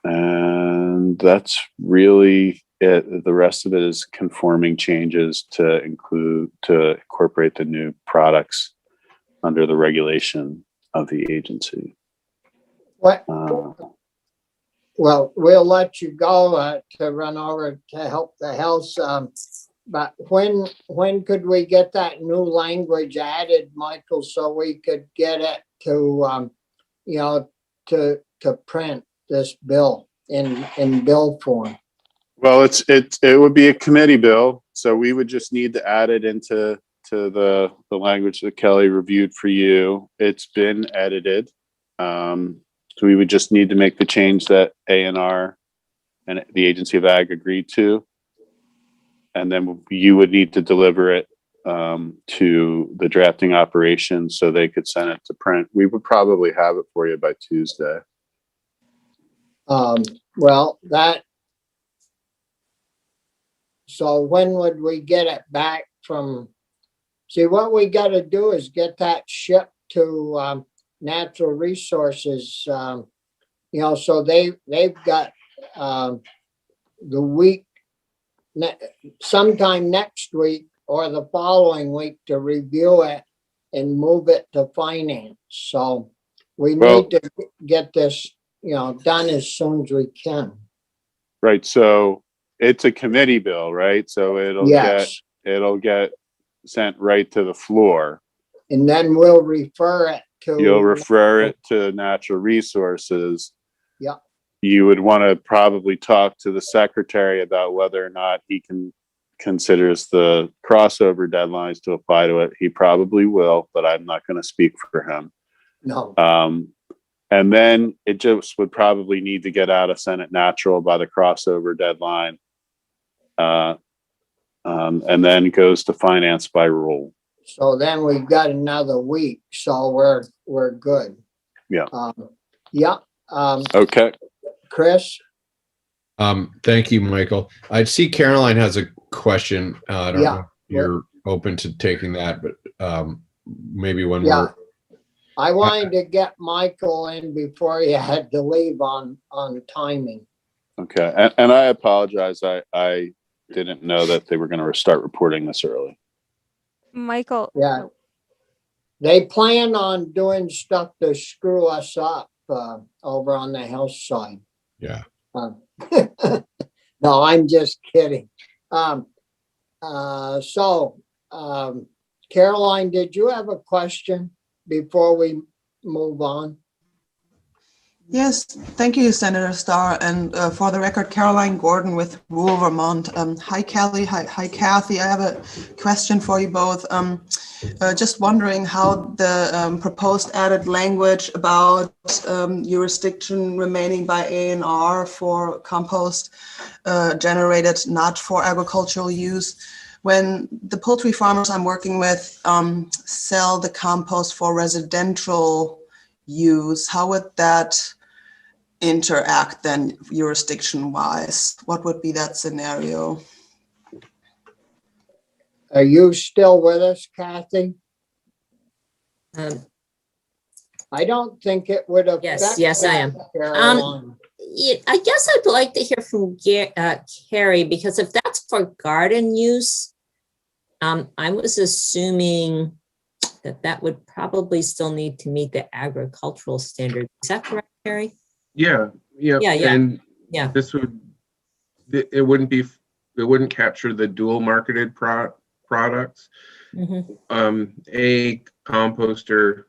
And that's really it. The rest of it is conforming changes to incorporate the new products under the regulation of the agency. What? Well, we'll let you go to run over to help the House. But when could we get that new language added, Michael, so we could get it to to print this bill in bill form? Well, it would be a committee bill, so we would just need to add it into the language that Kelly reviewed for you. It's been edited, so we would just need to make the change that ANR and the Agency of Ag agreed to, and then you would need to deliver it to the drafting operation so they could send it to print. We would probably have it for you by Tuesday. So when would we get it back from? See, what we got to do is get that shipped to Natural Resources. So they've got the week, sometime next week or the following week to review it and move it to finance. So we need to get this, done as soon as we can. Right. So it's a committee bill, right? So it'll get sent right to the floor. And then we'll refer it to. You'll refer it to Natural Resources. Yeah. You would want to probably talk to the secretary about whether or not he can considers the crossover deadlines to apply to it. He probably will, but I'm not going to speak for him. No, And then it just would probably need to get out of Senate Natural by the crossover deadline. And then goes to finance by rule. so then we've got another week, so we're good. Yeah. Yeah, Okay. Chris? Thank you, Michael. I see Caroline has a question. I don't Yeah. know if you're open to taking that, but maybe one Yeah. more. I wanted to get Michael in before he had to leave on timing. Okay. And I apologize. I didn't know that they were going to start reporting this early. Michael, Yeah. They plan on doing stuff to screw us up over on the health side. Yeah. No, I'm just kidding. Caroline, did you have a question before we move on? Yes, thank you, Senator Starr. And for the record, Caroline Gordon with Rural Vermont. Hi, Kelly. Hi, Kathy. I have a question for you both. Just wondering how the proposed added language about jurisdiction remaining by A&R for compost generated not for agricultural use. When the poultry farmers I'm working with sell the compost for residential use, how would that interact then jurisdiction wise? What would be that scenario? Are you still with us, Kathy? Um, I don't think it would affect. Yes, I am. Caroline. Yeah, I guess I'd like to hear from Carrie, because if that's for garden use, I was assuming that would probably still need to meet the agricultural standards. Is that correct, Carrie? Yeah. Yeah. And Yeah. this it wouldn't capture the dual marketed products. Mhm. A composter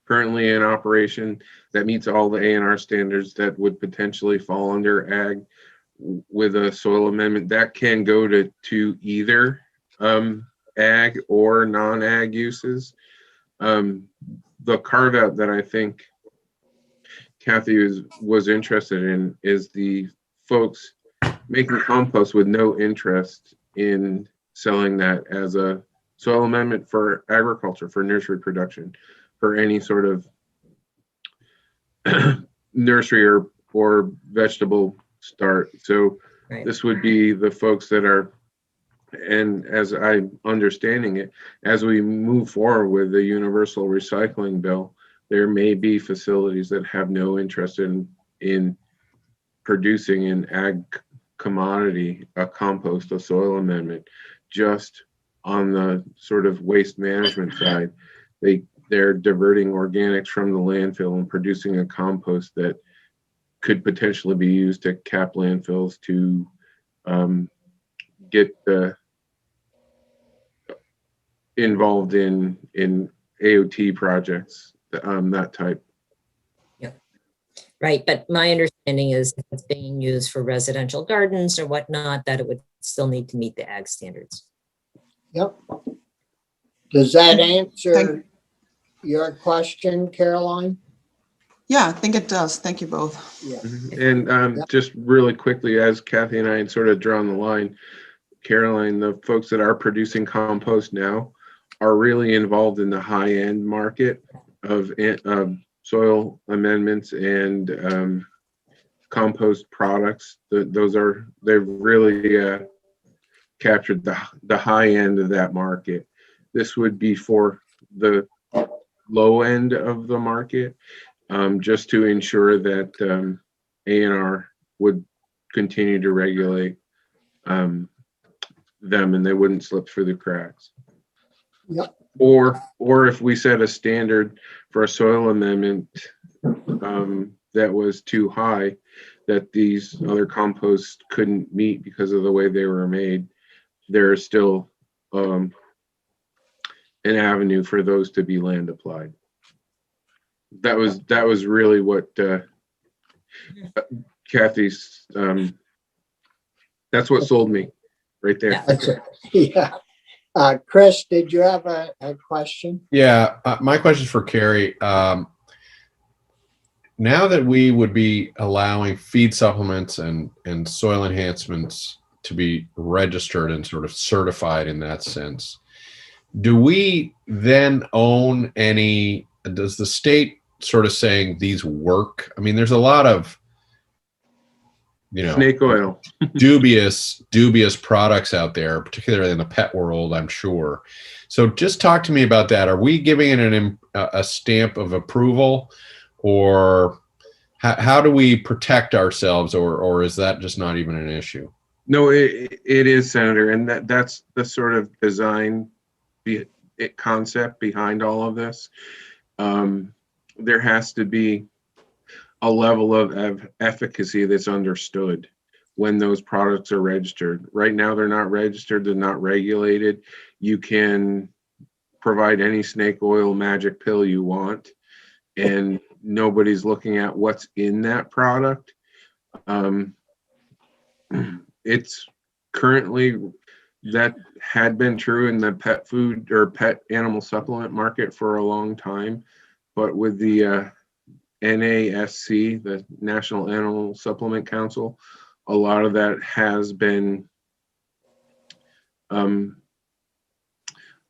currently in operation that meets all the A&R standards that would potentially fall under ag with a soil amendment that can go to either ag or non-ag uses. The carve out that I think Kathy was interested in is the folks making compost with no interest in selling that as a soil amendment for agriculture, for nursery production, for any sort of nursery or vegetable start. So Right. this would be the folks that are, and as I'm understanding it, as we move forward with the universal recycling bill, there may be facilities that have no interest in producing an ag commodity, a compost, a soil amendment, just on the sort of waste management side. They're diverting organics from the landfill and producing a compost that could potentially be used to cap landfills to get involved in AOT projects, that type. Right, but my understanding is if it's being used for residential gardens or whatnot, that it would still need to meet the ag standards. Yep. Does that answer your question, Caroline? Yeah, I think it does. Thank you both. Yeah. And just really quickly, as Kathy and I had sort of drawn the line, Caroline, the folks that are producing compost now are really involved in the high-end market of soil amendments and compost products. They've really captured the high end of that market. This would be for the low end of the market, just to ensure that A&R would continue to regulate them and they wouldn't slip through the cracks. Yep. Or if we set a standard for a soil amendment that was too high, that these other composts couldn't meet because of the way they were made, there's still an avenue for those to be land applied. That was really what Kathy's, that's what sold me. right there. Yeah. That's it. Yeah. Chris, did you have a question? Yeah, my question is for Carrie. Now that we would be allowing feed supplements and soil enhancements to be registered and sort of certified in that sense, do we then own any? Does the state sort of saying these work? I mean, there's a lot of, you know, Snake oil. dubious products out there, particularly in the pet world, I'm sure. So just talk to me about that. Are we giving it a stamp of approval, or how do we protect ourselves, or is that just not even an issue? No, it is, Senator, and that's the sort of design concept behind all of this. There has to be a level of efficacy that's understood when those products are registered. Right now, they're not registered, they're not regulated. You can provide any snake oil magic pill you want, and nobody's looking at what's in that product. It's currently, that had been true in the pet food or pet animal supplement market for a long time, but with the NASC, the National Animal Supplement Council, a lot of that has been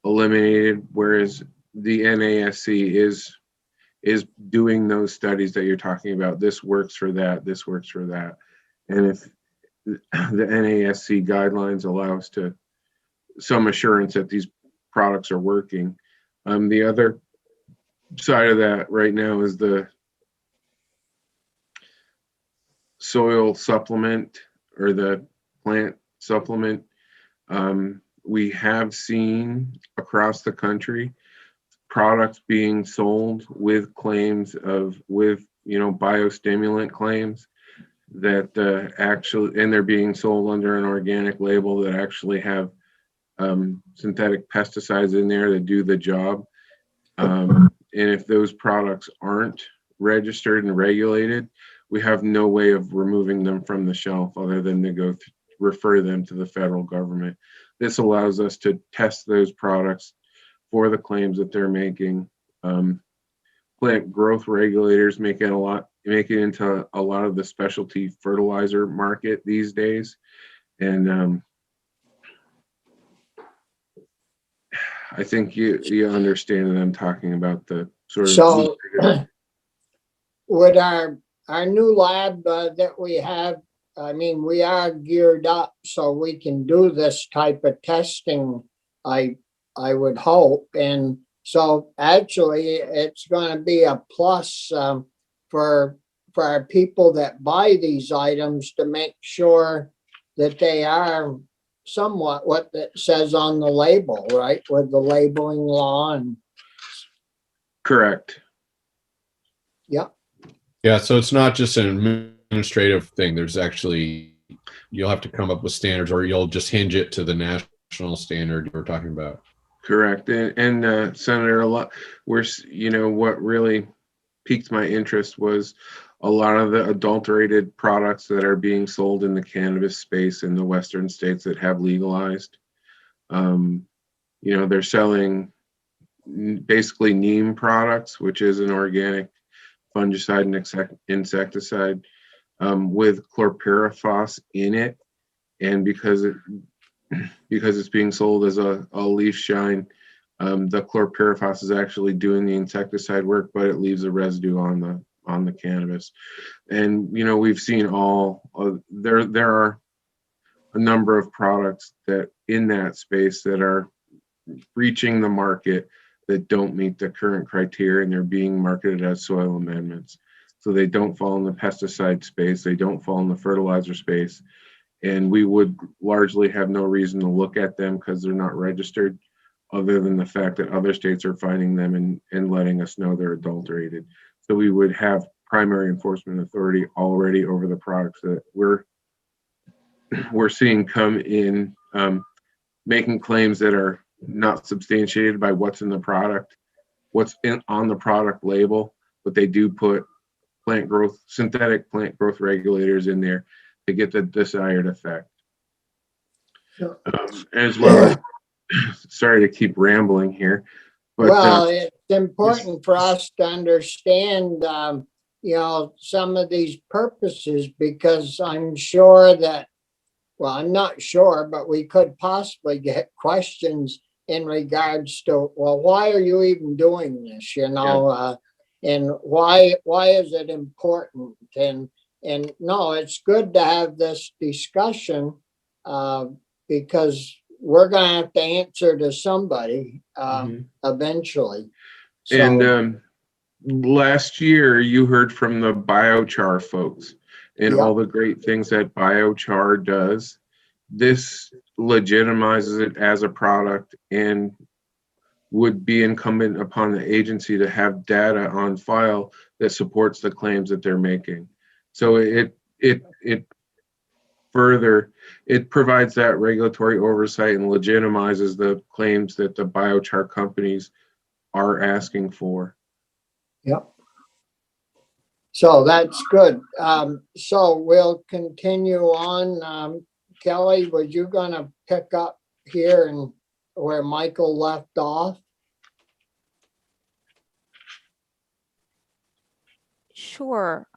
eliminated, whereas the NASC is doing those studies that you're talking about. This works for that, this works for that. And if the NASC guidelines allow us to some assurance that these products are working. The other side of that right now is the soil supplement or the plant supplement. We have seen across the country products being sold with claims of, biostimulant claims that actually, and they're being sold under an organic label that actually have synthetic pesticides in there that do the job. And if those products aren't registered and regulated, we have no way of removing them from the shelf other than to refer them to the federal government. This allows us to test those products for the claims that they're making. Plant growth regulators make it into a lot of the specialty fertilizer market these days. And I think you understand that I'm talking about the sort of. So with our new lab that we have, I mean, we are geared up so we can do this type of testing, I would hope. And so actually it's going to be a plus for our people that buy these items to make sure that they are somewhat what it says on the label, right? With the labeling law and. Correct. Yep. Yeah, so it's not just an administrative thing. There's actually, you'll have to come up with standards, or you'll just hinge it to the national standard you were talking about. Correct. And Senator, what really piqued my interest was a lot of the adulterated products that are being sold in the cannabis space in the Western states that have legalized. They're selling basically neem products, which is an organic fungicide and insecticide with chlorpyrifos in it. And because it's being sold as a leaf shine, the chlorpyrifos is actually doing the insecticide work, but it leaves a residue on the cannabis. And we've seen there are a number of products that in that space that are reaching the market that don't meet the current criteria, and they're being marketed as soil amendments. So they don't fall in the pesticide space, they don't fall in the fertilizer space, and we would largely have no reason to look at them because they're not registered, other than the fact that other states are finding them and letting us know they're adulterated. So we would have primary enforcement authority already over the products that we're seeing come in, making claims that are not substantiated by what's in the product, on the product label, but they do put synthetic plant growth regulators in there to get the desired effect. as well as, sorry to keep rambling here, but Well, it's important for us to understand, some of these purposes, because I'm sure that, well, I'm not sure, but we could possibly get questions in regards to, well, why are you even doing this, and why is it important? And no, it's good to have this discussion, because we're going to have to answer to somebody eventually. and So, last year you heard from the biochar folks and Yep. all the great things that biochar does. This legitimizes it as a product and would be incumbent upon the agency to have data on file that supports the claims that they're making. So it further, it provides that regulatory oversight and legitimizes the claims that the biochar companies are asking for. yep. So that's good. So we'll continue on. Kelly, was you going to pick up here and where Michael left off? Sure.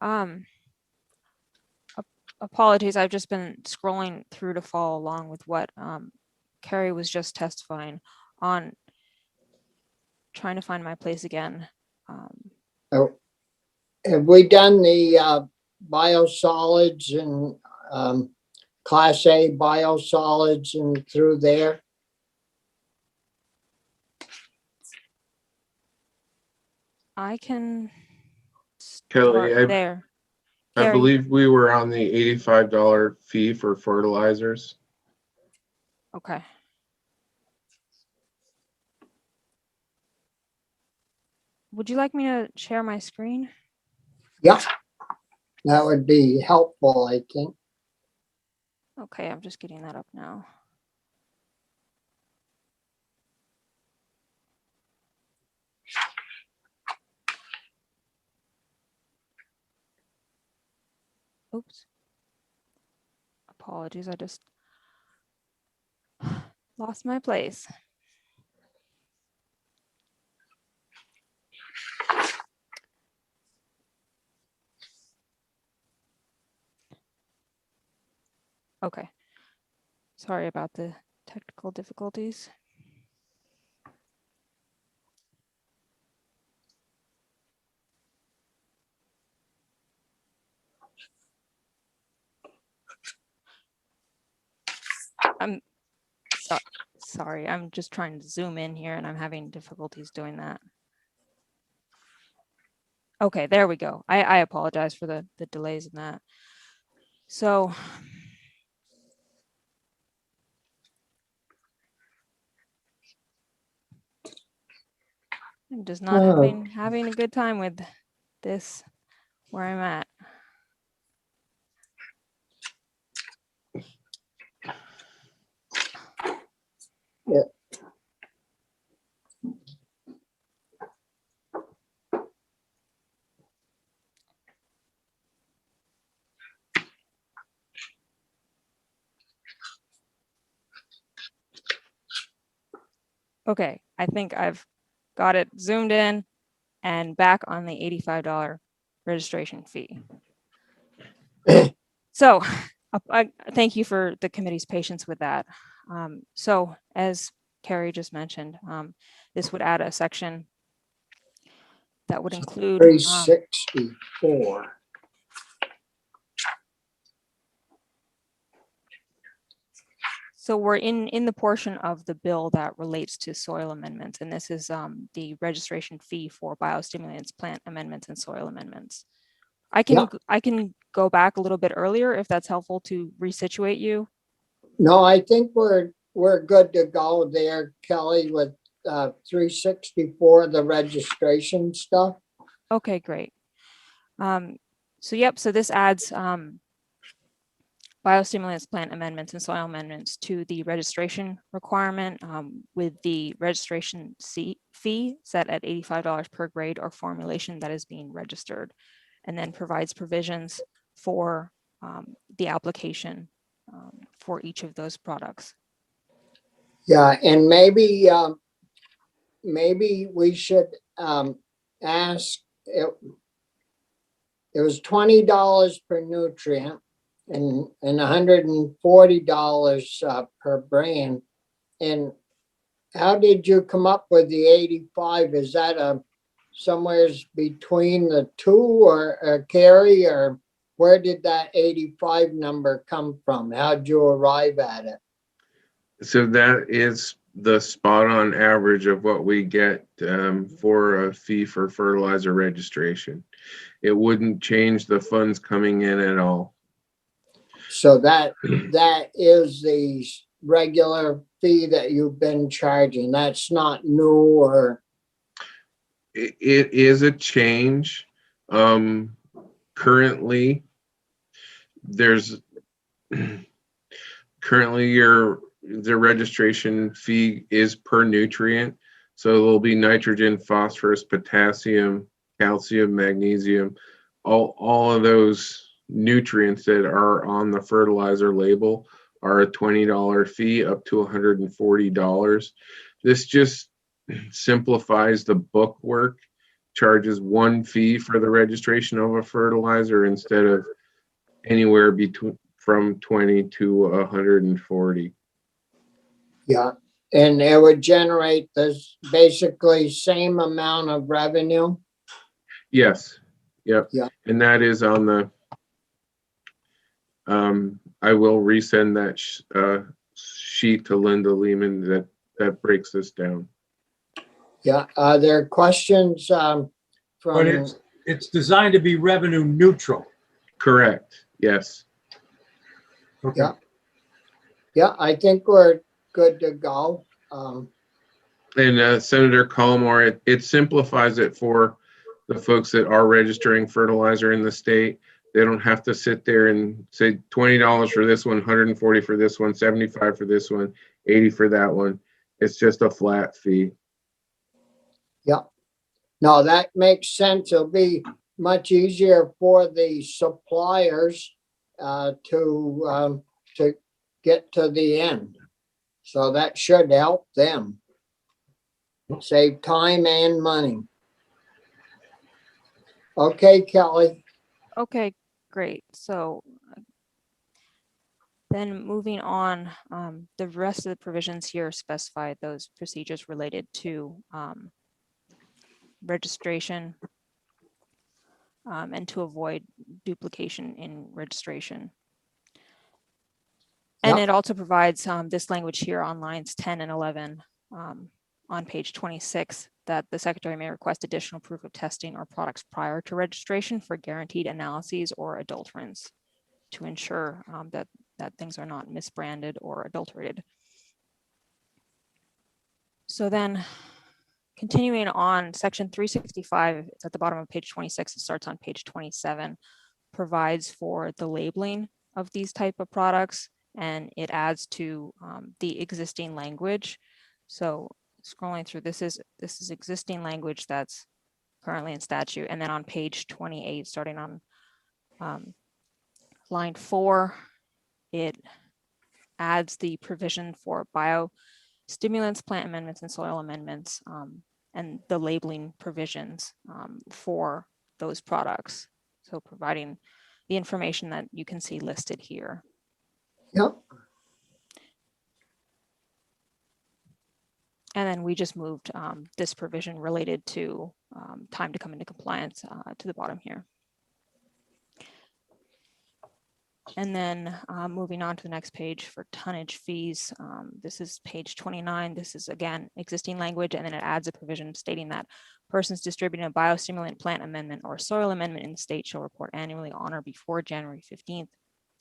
Apologies, I've just been scrolling through to follow along with what Carrie was just testifying on, trying to find my place again. Have we done the biosolids and Class A biosolids and through there? I can Kelly, start there. I Carrie, believe we were on the $85 fee for fertilizers. okay. Would you like me to share my screen? Yeah, that would be helpful, I think. Okay, I'm just getting that up now. Oops. Apologies, I just lost my place. Okay. Sorry about the technical difficulties. I'm sorry, I'm just trying to zoom in here and I'm having difficulties doing that. Okay, there we go. I apologize for the delays in that. So I'm just not having a good time with this where I'm at. Yeah. Okay, I think I've got it zoomed in and back on the $85 registration fee. So thank you for the committee's patience with that. So as Carrie just mentioned, this would add a section that would include 364. So we're in the portion of the bill that relates to soil amendments, and this is the registration fee for biostimulants, plant amendments, and soil amendments. I can go back a little bit earlier if that's helpful to resituate you. No, I think we're good to go there, Kelly, with 364, the registration stuff. Okay, great. So this adds biostimulants, plant amendments, and soil amendments to the registration requirement with the registration fee set at $85 per grade or formulation that is being registered, and then provides provisions for the application for each of those products. Yeah, and maybe, maybe we should, ask, it was $20 per nutrient and $140 per brand. And how did you come up with the 85? Is that somewheres between the two or Carrie, or where did that 85 number come from? How'd you arrive at it? So that is the spot on average of what we get for a fee for fertilizer registration. It wouldn't change the funds coming in at all. So that is the regular fee that you've been charging. That's not new or, It is a change. Currently, there's currently the registration fee is per nutrient. So there'll be nitrogen, phosphorus, potassium, calcium, magnesium, all of those nutrients that are on the fertilizer label are a $20 fee up to $140. This just simplifies the book work, charges one fee for the registration of a fertilizer instead of anywhere between from 20 to 140. yeah. And it would generate this basically same amount of revenue. Yes. Yep. Yeah. And that is on the, I will resend that sheet to Linda Lehman that breaks this down. Yeah. Are there questions But from, it's designed to be revenue neutral. Correct. Yes. Okay. Yeah. Yeah, I think we're good to go. And Senator Collmore, it simplifies it for the folks that are registering fertilizer in the state. They don't have to sit there and say $20 for this one, 140 for this one, 75 for this one, 80 for that one. It's just a flat fee. Yeah. No, that makes sense. It'll be much easier for the suppliers to get to the end. So that should help them save time and money. Okay, Kelly. Okay, great. So then moving on, the rest of the provisions here specify those procedures related to registration and to avoid duplication in registration. And Yep. it also provides this language here on lines 10 and 11 on page 26 that the secretary may request additional proof of testing or products prior to registration for guaranteed analyses or adulterants to ensure that things are not misbranded or adulterated. So then continuing on, section 365, it's at the bottom of page 26, it starts on page 27, provides for the labeling of these type of products, and it adds to the existing language. So scrolling through, this is existing language that's currently in statute. And then on page 28, starting on line 4, it adds the provision for biostimulants, plant amendments, and soil amendments, and the labeling provisions for those products. So providing the information that you can see listed here. Yep. And then we just moved this provision related to time to come into compliance to the bottom here. And then moving on to the next page for tonnage fees. This is page 29. This is again existing language, and then it adds a provision stating that persons distributing a biostimulant, plant amendment, or soil amendment in the state shall report annually on or before January 15th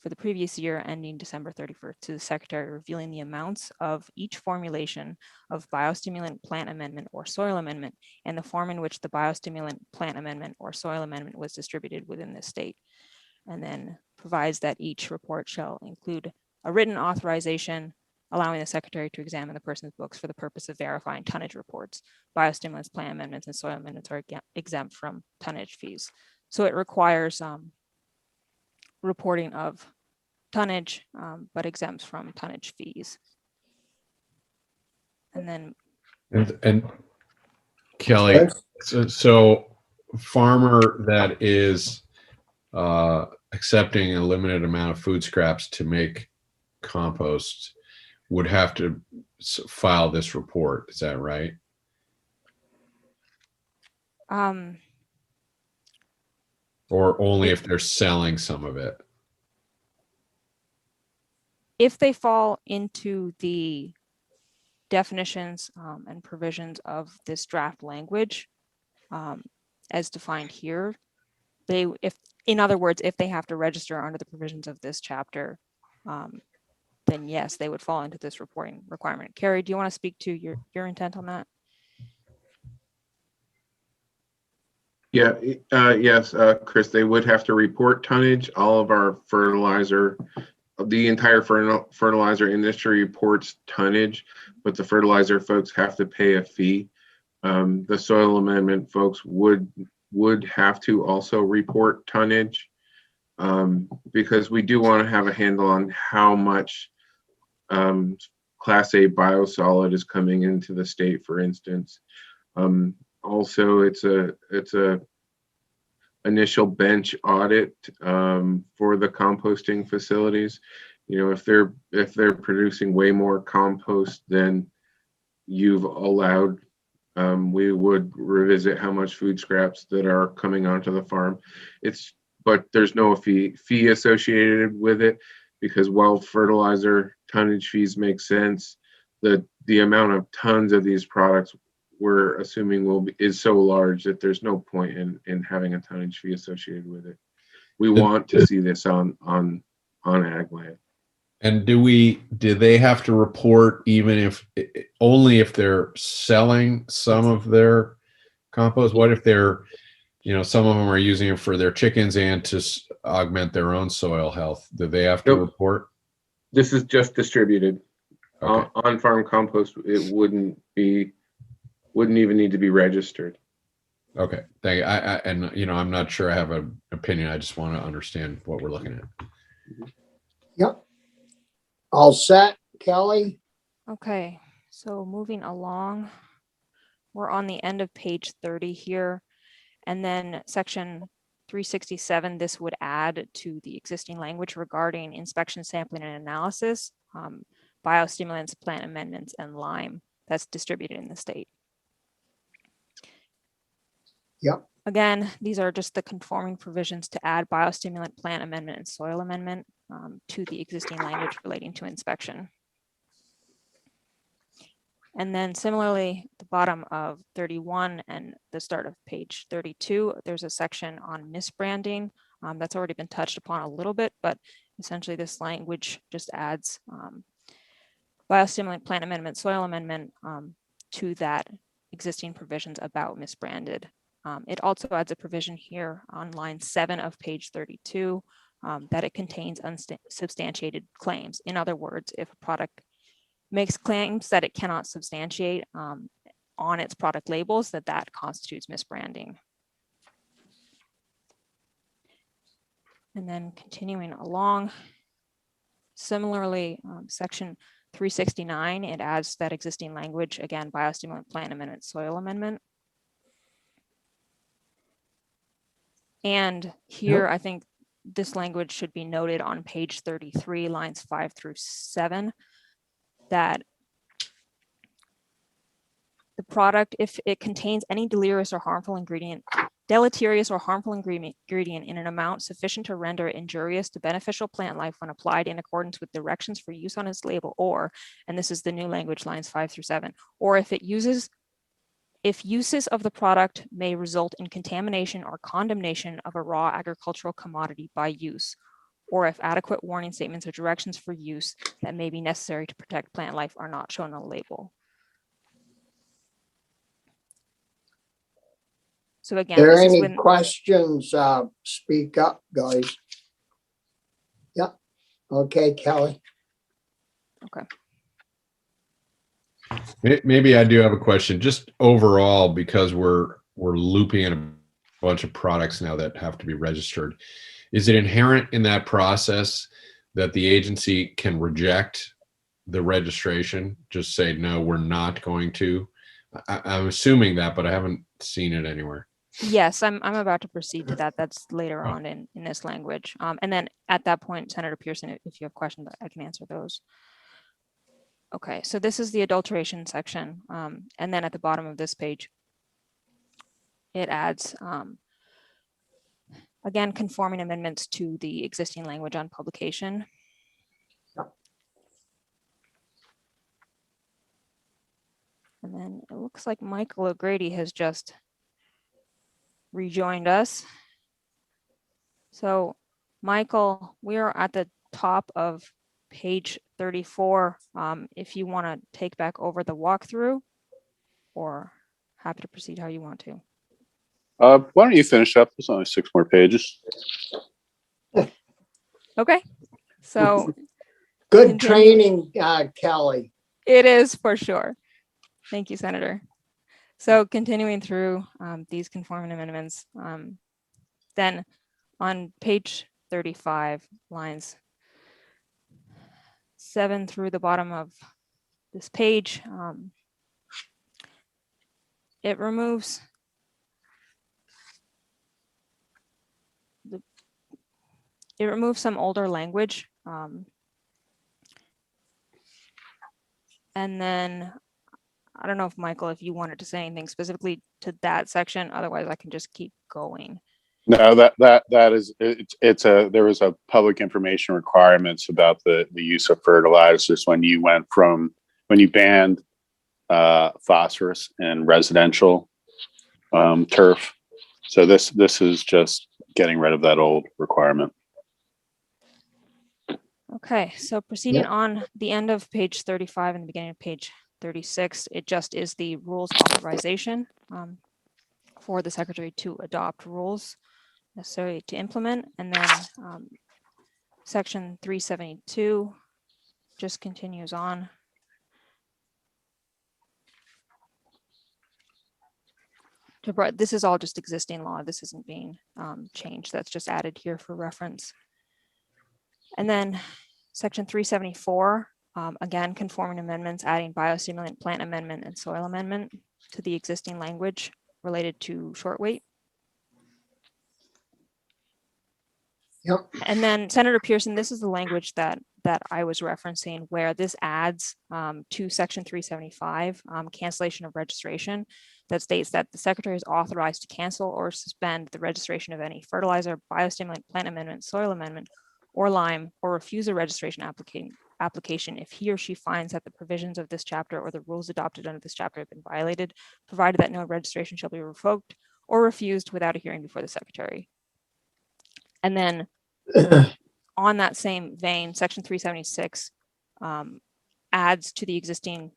for the previous year ending December 31st to the secretary, revealing the amounts of each formulation of biostimulant, plant amendment, or soil amendment, and the form in which the biostimulant, plant amendment, or soil amendment was distributed within the state. And then provides that each report shall include a written authorization allowing the secretary to examine the person's books for the purpose of verifying tonnage reports. Biostimulants, plant amendments, and soil amendments are exempt from tonnage fees. So it requires reporting of tonnage, but exempts from tonnage fees. And then And Kelly, so farmer that is accepting a limited amount of food scraps to make compost would have to file this report. Is that right? Or only if they're selling some of it? if they fall into the definitions and provisions of this draft language as defined here, in other words, if they have to register under the provisions of this chapter, then yes, they would fall into this reporting requirement. Carrie, do you want to speak to your intent on that? Yeah, yes, Chris, they would have to report tonnage. All of our fertilizer, the entire fertilizer industry reports tonnage, but the fertilizer folks have to pay a fee. The soil amendment folks would have to also report tonnage because we do want to have a handle on how much Class A biosolid is coming into the state, for instance. Also, it's a initial bench audit for the composting facilities. You know, if they're producing way more compost than you've allowed, we would revisit how much food scraps that are coming onto the farm. But there's no fee associated with it, because while fertilizer tonnage fees make sense, the amount of tons of these products we're assuming is so large that there's no point in having a tonnage fee associated with it. We want to see this on ag land. And do they have to report only if they're selling some of their compost? What if they're, some of them are using it for their chickens and to augment their own soil health? Do they have to report? This is just distributed. Okay. On-farm compost, it wouldn't even need to be registered. Okay. Thank you. I'm not sure I have an opinion. I just want to understand what we're looking at. Yep. All set, Kelly? Okay, so moving along, we're on the end of page 30 here. And then section 367, this would add to the existing language regarding inspection, sampling, and analysis, biostimulants, plant amendments, and lime that's distributed in the state. Yep. Again, these are just the conforming provisions to add biostimulant, plant amendment, and soil amendment to the existing language relating to inspection. And then similarly, the bottom of 31 and the start of page 32, there's a section on misbranding that's already been touched upon a little bit, but essentially this language just adds biostimulant, plant amendment, soil amendment to that existing provisions about misbranded. It also adds a provision here on line 7 of page 32 that it contains unsubstantiated claims. In other words, if a product makes claims that it cannot substantiate on its product labels, that constitutes misbranding. And then continuing along, similarly, section 369, it adds that existing language, again, biostimulant, plant amendment, soil amendment. And here, I think this language should be noted on page 33, lines 5 through 7, that the product, if it contains any deleterious or harmful ingredient in an amount sufficient to render it injurious to beneficial plant life when applied in accordance with directions for use on its label, or, and this is the new language, lines 5 through 7, or if uses of the product may result in contamination or condemnation of a raw agricultural commodity by use, or if adequate warning statements or directions for use that may be necessary to protect plant life are not shown on the label. So again, There this is any when questions? Speak up, guys. Yep. Okay, Kelly. okay. Maybe I do have a question, just overall, because we're looping in a bunch of products now that have to be registered. Is it inherent in that process that the agency can reject the registration? Just say, no, we're not going to. I'm assuming that, but I haven't seen it anywhere. Yes, I'm about to proceed to that. That's later on in this language. And then at that point, Senator Pearson, if you have questions, I can answer those. Okay, so this is the adulteration section. And then at the bottom of this page, it adds, again, conforming amendments to the existing language on publication. And then it looks like Michael O'Grady has just rejoined us. So Michael, we are at the top of page 34. If you want to take back over the walkthrough, or happy to proceed how you want to. Why don't you finish up? There's only 6 more pages. Okay, so Good Continue. training, Kelly. it is for sure. Thank you, Senator. So continuing through these conforming amendments, then on page 35, lines 7 through the bottom of this page, it removes some older language. And then I don't know if Michael, if you wanted to say anything specifically to that section, otherwise I can just keep going. No, that is there was a public information requirements about the use of fertilizers when you banned phosphorus in residential turf. So this is just getting rid of that old requirement. Okay, so proceeding Yep. on the end of page 35 and the beginning of page 36, it just is the rules authorization for the secretary to adopt rules necessary to implement. And then section 372 just continues on. This is all just existing law. This isn't being changed. That's just added here for reference. And then section 374, again, conforming amendments, adding biostimulant, plant amendment, and soil amendment to the existing language related to short weight. Yep. And then Senator Pearson, this is the language that I was referencing, where this adds to section 375, cancellation of registration, that states that the secretary is authorized to cancel or suspend the registration of any fertilizer, biostimulant, plant amendment, soil amendment, or lime, or refuse a registration application if he or she finds that the provisions of this chapter or the rules adopted under this chapter have been violated, provided that no registration shall be revoked or refused without a hearing before the secretary. And then on that same vein, section 376 adds to the existing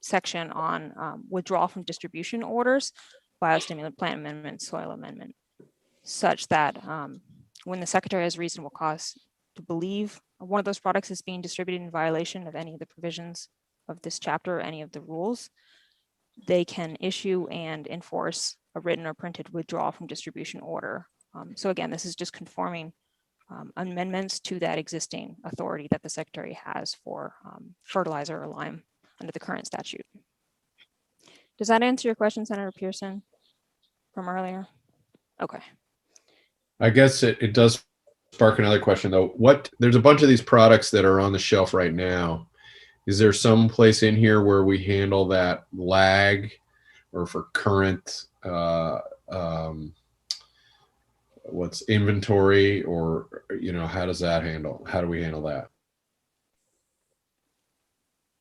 section on withdrawal from distribution orders, biostimulant, plant amendment, soil amendment, such that when the secretary has reasonable cause to believe one of those products is being distributed in violation of any of the provisions of this chapter or any of the rules, they can issue and enforce a written or printed withdrawal from distribution order. So again, this is just conforming amendments to that existing authority that the secretary has for fertilizer or lime under the current statute. Does that answer your question, Senator Pearson, from earlier? Okay. I guess it does spark another question though. There's a bunch of these products that are on the shelf right now. Is there some place in here where we handle that lag, or for current what's inventory, or how does that handle? How do we handle that?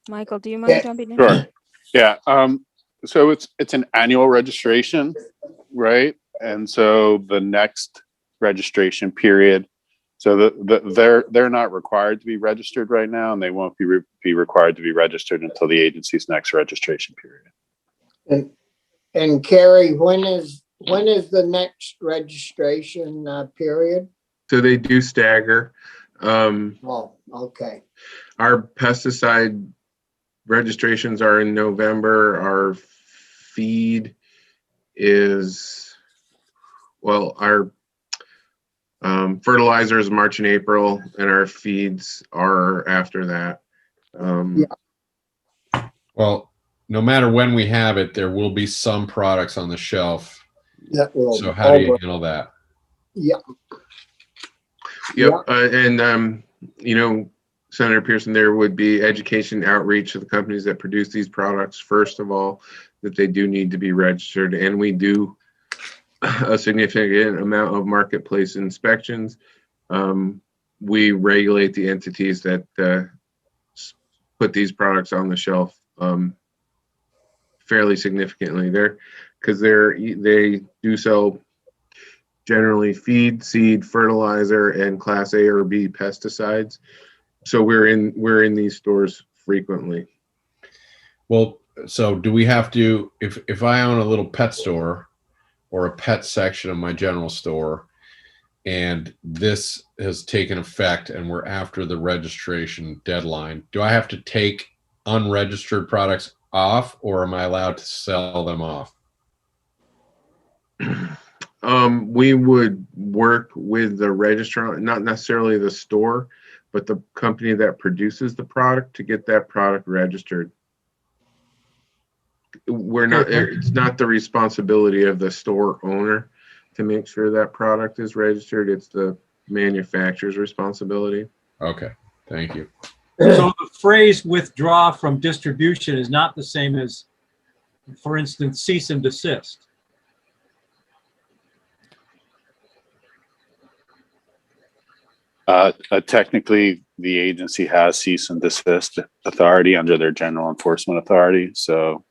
Michael, do you mind Yeah, jumping in? Sure. Yeah. So it's an annual registration, right? And so the next registration period, so they're not required to be registered right now, and they won't be required to be registered until the agency's next registration period. And Carrie, when is the next registration period? So they do stagger. Oh, okay. Our pesticide registrations are in November. Our feed is, well, our Fertilizer is March and April, and our feeds are after that. Well, no matter when we have it, there will be some products on the shelf. That will. So how do you handle that? Yeah. Yep. You know, Senator Pearson, there would be education outreach to the companies that produce these products. First of all, that they do need to be registered, and we do a significant amount of marketplace inspections. We regulate the entities that put these products on the shelf fairly significantly there, because they do sell generally feed, seed, fertilizer, and class A or B pesticides. So we're in these stores frequently. Well, so do we have to, if I own a little pet store or a pet section of my general store, and this has taken effect and we're after the registration deadline, do I have to take unregistered products off, or am I allowed to sell them off? We would work with the registrar, not necessarily the store, but the company that produces the product to get that product registered. It's not the responsibility of the store owner to make sure that product is registered. It's the manufacturer's responsibility. Okay, thank you. So the phrase withdraw from distribution is not the same as, for instance, cease and desist. Technically, the agency has cease and desist authority under their general enforcement authority, so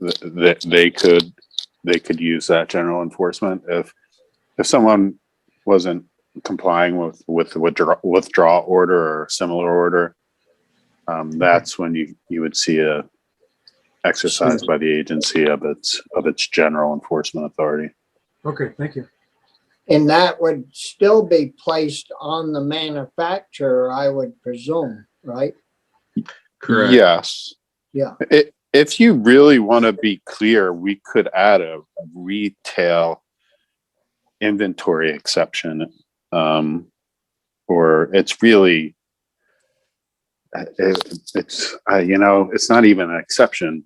they could use that general enforcement if someone wasn't complying with the withdrawal order or similar order. That's when you would see a exercise by the agency of its general enforcement authority. Okay, thank you. And that would still be placed on the manufacturer, I would presume, right? Correct. Yes. Yeah. If you really want to be clear, we could add a retail inventory exception, or it's really, it's not even an exception.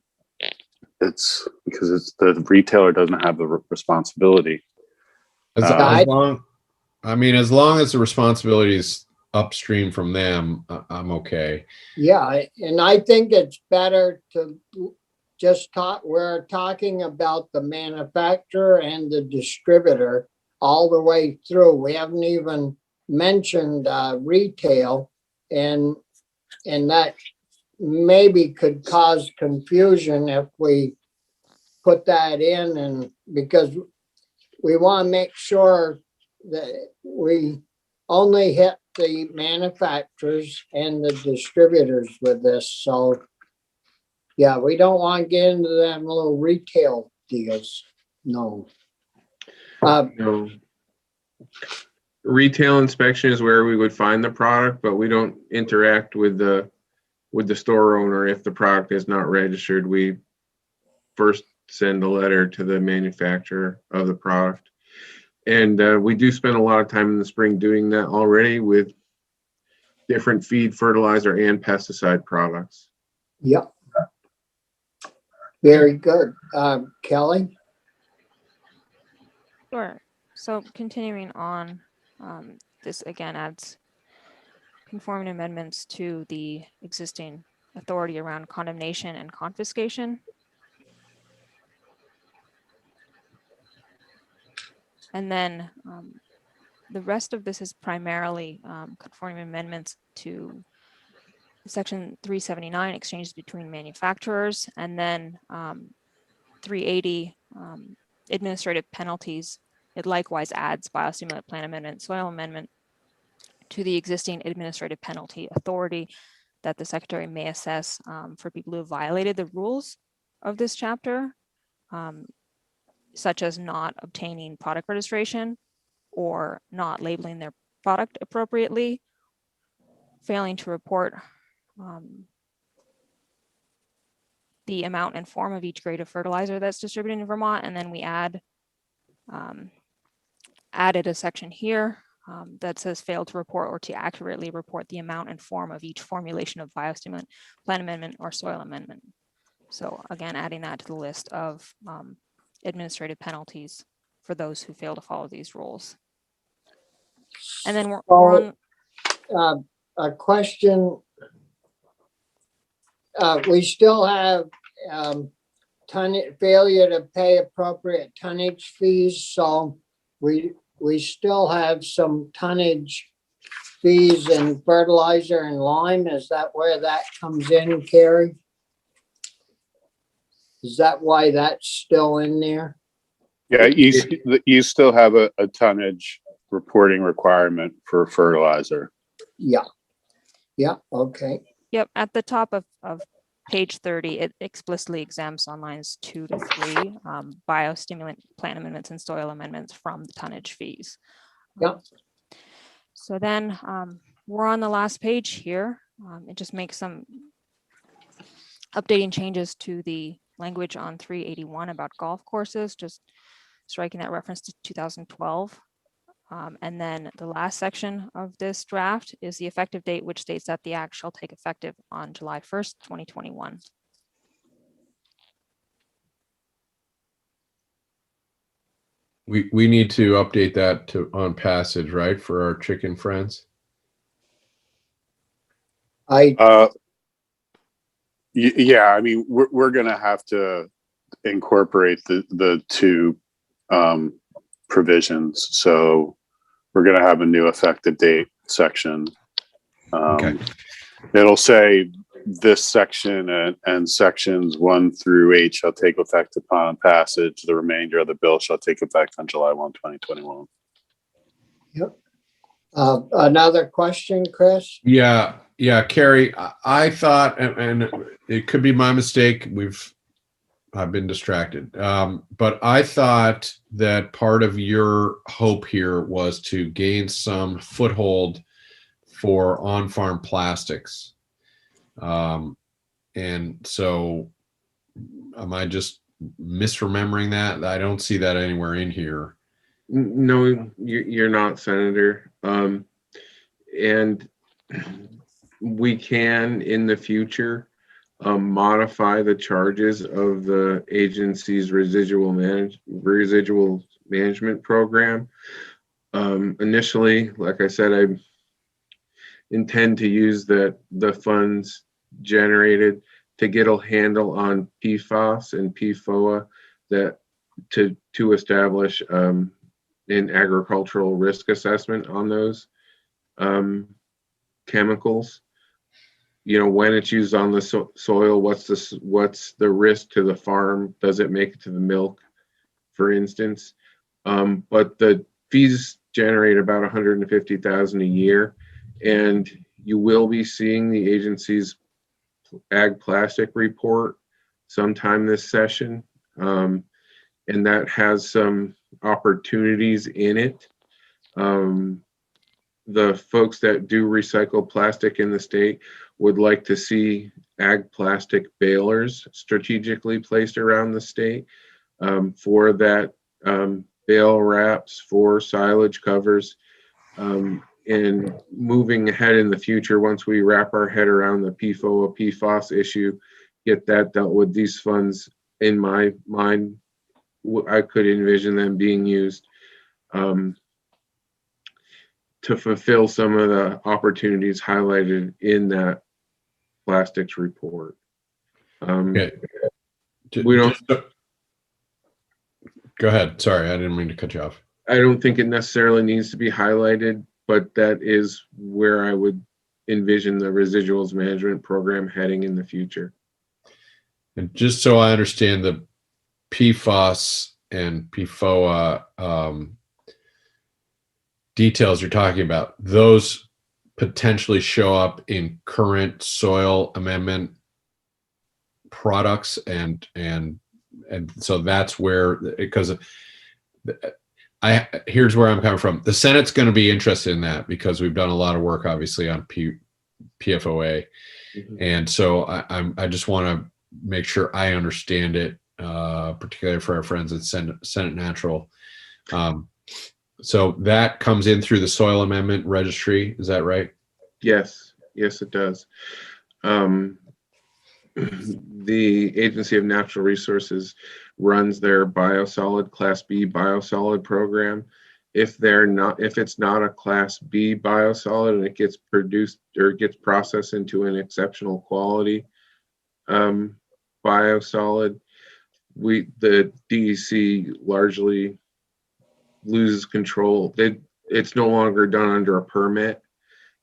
It's because the retailer doesn't have the responsibility. As long as the responsibility is upstream from them, I'm okay. Yeah, and I think it's better to just we're talking about the manufacturer and the distributor all the way through. We haven't even mentioned retail, and that maybe could cause confusion if we put that in, and because we want to make sure that we only hit the manufacturers and the distributors with this. So yeah, we don't want to get into them little retail deals. No. No. Retail inspection is where we would find the product, but we don't interact with the store owner if the product is not registered. We first send a letter to the manufacturer of the product. And we do spend a lot of time in the spring doing that already with different feed, fertilizer, and pesticide products. Yep. Very good. Kelly? Sure. So continuing on, this again adds conforming amendments to the existing authority around condemnation and confiscation. And then the rest of this is primarily conforming amendments to Section 379, exchanges between manufacturers, and then 380, administrative penalties. It likewise adds biostimulant plan amendment, soil amendment to the existing administrative penalty authority that the secretary may assess for people who have violated the rules of this chapter, such as not obtaining product registration or not labeling their product appropriately, failing to report the amount and form of each grade of fertilizer that's distributed in Vermont. And then we added a section here that says failed to report or to accurately report the amount and form of each formulation of biostimulant, plan amendment, or soil amendment. So again, adding that to the list of administrative penalties for those who fail to follow these rules. And then we're on. A question. We still have failure to pay appropriate tonnage fees, so we still have some tonnage fees in fertilizer and lime. Is that where that comes in, Carrie? Is that why that's still in there? Yeah, you still have a tonnage reporting requirement for fertilizer. Yeah. Yeah, okay. Yep, at the top of page 30, it explicitly exempts on lines 2 to 3 biostimulant plan amendments and soil amendments from the tonnage fees. Yep. So then we're on the last page here. It just makes some updating changes to the language on 381 about golf courses, just striking that reference to 2012. And then the last section of this draft is the effective date, which states that the act shall take effective on July 1st, 2021. We need to update that to on passage, right, for our chicken friends? Yeah, I mean, we're gonna have to incorporate the two provisions. So we're gonna have a new effective date section. Okay. It'll say this section and sections 1 through 8 shall take effect upon passage. The remainder of the bill shall take effect on July 1, 2021. Yep. Another question, Chris? Yeah, Carrie, I thought, and it could be my mistake, I've been distracted. But I thought that part of your hope here was to gain some foothold for on-farm plastics. And so am I just misremembering that? I don't see that anywhere in here. No, you're not, Senator. And we can, in the future, modify the charges of the agency's residual management program. Initially, like I said, I intend to use the funds generated to get a handle on PFAS and PFOA to establish an agricultural risk assessment on those chemicals. You know, when it's used on the soil, what's the risk to the farm? Does it make it to the milk, for instance? But the fees generate about $150,000 a year, and you will be seeing the agency's ag plastic report sometime this session, and that has some opportunities in it. The folks that do recycle plastic in the state would like to see ag plastic balers strategically placed around the state for that bale wraps, for silage covers, and moving ahead in the future, once we wrap our head around the PFOA, PFAS issue, get that dealt with, these funds, in my mind, I could envision them being used to fulfill some of the opportunities highlighted in that plastics report. Okay. We don't. Go ahead. Sorry, I didn't mean to cut you off. I don't think it necessarily needs to be highlighted, but that is where I would envision the residuals management program heading in the future. And just so I understand, the PFAS and PFOA details you're talking about, those potentially show up in current soil amendment products, and so that's where, because here's where I'm coming from. The Senate's going to be interested in that because we've done a lot of work, obviously, on PFOA, and so I just want to make sure I understand it, particularly for our friends at Senate Natural. So that comes in through the soil amendment registry. Is that right? Yes, yes, it does. The Agency of Natural Resources runs their biosolid Class B biosolid program. If it's not a Class B biosolid and it gets produced or gets processed into an exceptional quality biosolid, the DEC largely loses control. It's no longer done under a permit,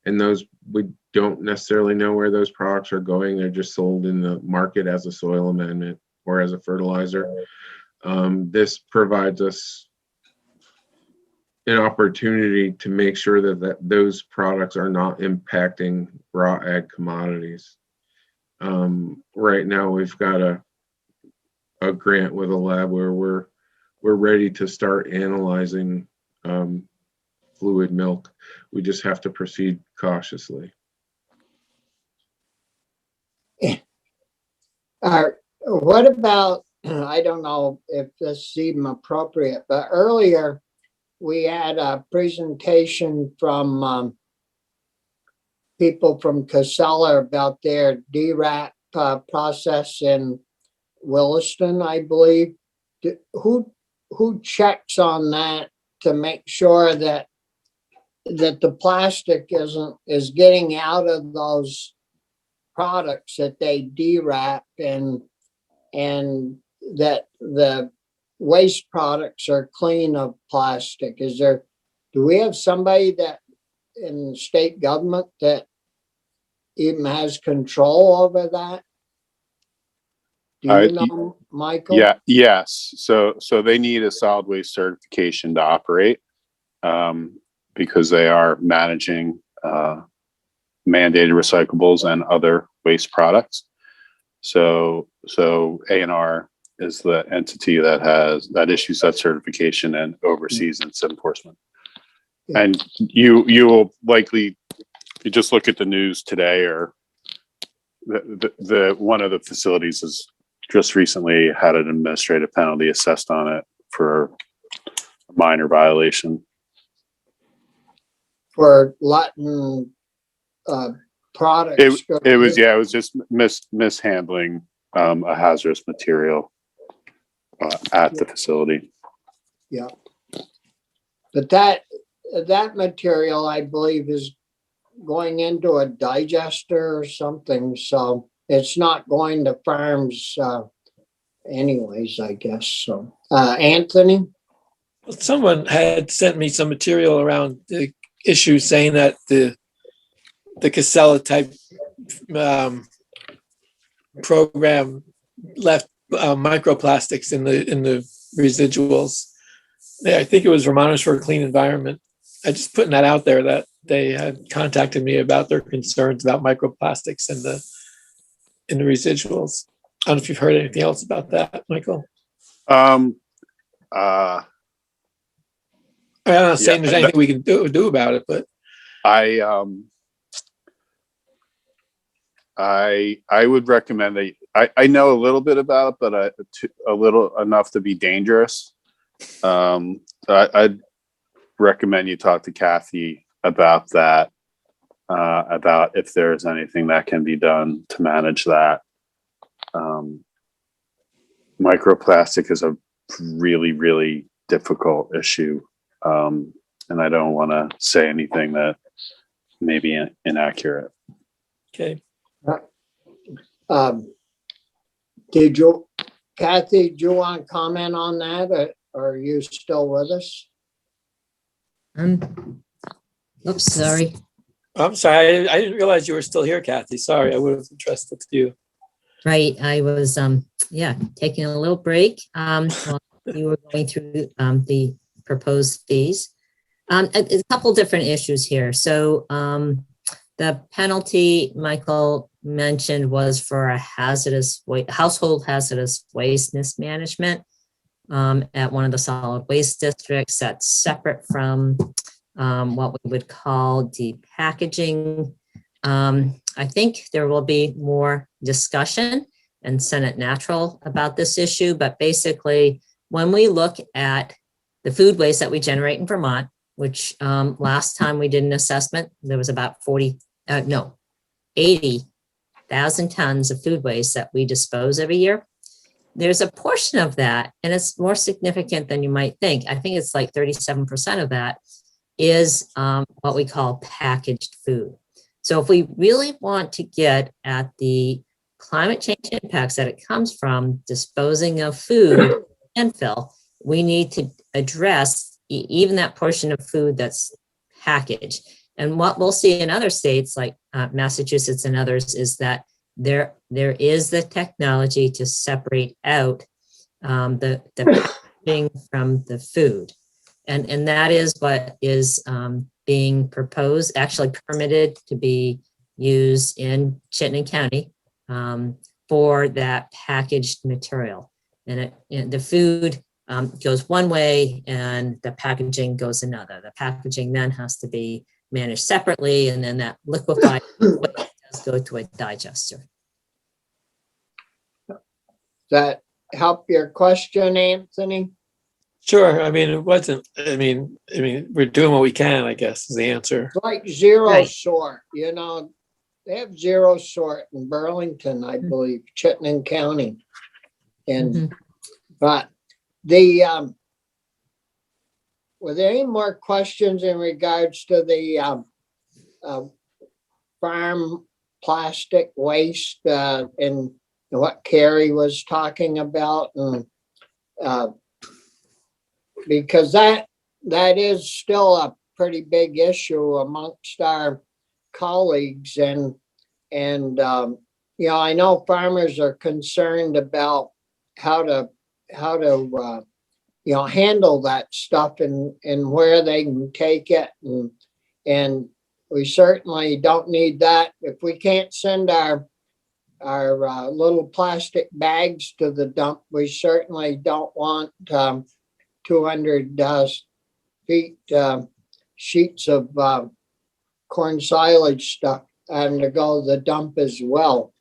and those we don't necessarily know where those products are going. They're just sold in the market as a soil amendment or as a fertilizer. This provides us an opportunity to make sure that those products are not impacting raw ag commodities. Right now, we've got a grant with a lab where we're ready to start analyzing fluid milk. We just have to proceed cautiously. What about, I don't know if this is even appropriate, but earlier we had a presentation from people from Casella about their DRAP process in Williston, I believe. Who checks on that to make sure that the plastic is getting out of those products that they DRAP and that the waste products are clean of plastic? Do we have somebody that in state government that even has control over that? Do you know, Michael? Yeah, yes. So they need a solid waste certification to operate, because they are managing mandated recyclables and other waste products. So A&R is the entity that issues that certification and oversees its enforcement. Yeah. And you will likely, if you just look at the news today, or the one of the facilities has just recently had an administrative penalty assessed on it for a minor violation. For letting products go. It was just mishandling a hazardous material at the facility. Yeah. But that material, I believe, is going into a digester or something, so it's not going to farms anyways, I guess. So Anthony? Someone had sent me some material around the issue saying that the Casella type program left microplastics in the residuals. Yeah, I think it was Vermonters for a Clean Environment. I just putting that out there that they had contacted me about their concerns about microplastics in the residuals. I don't know if you've heard anything else about that, Michael. Um, I'm not saying there's anything we can do about it, but I would recommend that I know a little bit about it, but a little enough to be dangerous. I'd recommend you talk to Kathy about that, about if there's anything that can be done to manage that. Microplastic is a really, really difficult issue. And I don't want to say anything that may be inaccurate. okay. Kathy, do you want to comment on that, or are you still with us? Oops, sorry. I'm sorry. I didn't realize you were still here, Kathy. Sorry, I would have entrusted to you. Right, I was taking a little break while you were going through the proposed fees. A couple different issues here. So the penalty Michael mentioned was for a household hazardous waste mismanagement at one of the solid waste districts. That's separate from what we would call depackaging. I think there will be more discussion in Senate Natural about this issue, but basically when we look at the food waste that we generate in Vermont, which last time we did an assessment, there was about 80,000 tons of food waste that we dispose every year. There's a portion of that, and it's more significant than you might think. I think it's like 37% of that is what we call packaged food. So if we really want to get at the climate change impacts that it comes from disposing of food and landfill, we need to address even that portion of food that's packaged. And what we'll see in other states like Massachusetts and others is that there is the technology to separate out the packaging from the food. And that is what is being proposed, actually permitted to be used in Chittenden County for that packaged material. And the food goes one way and the packaging goes another. The packaging then has to be managed separately, and then that liquefied does go to a digester. That help your question, Anthony? Sure. I mean, it wasn't, I mean, we're doing what we can, I guess, is the answer. It's like zero Right. sort, you know, they have zero sort in Burlington, I believe, Chittenden County. And, but the, were there any more questions in regards to the farm plastic waste and what Carrie was talking about? And because that is still a pretty big issue amongst our colleagues, and you know, I know farmers are concerned about how to you know, handle that stuff and where they can take it, and we certainly don't need that. If we can't send our little plastic bags to the dump, we certainly don't want 200 feet sheets of corn silage stuff having to go to the dump as well.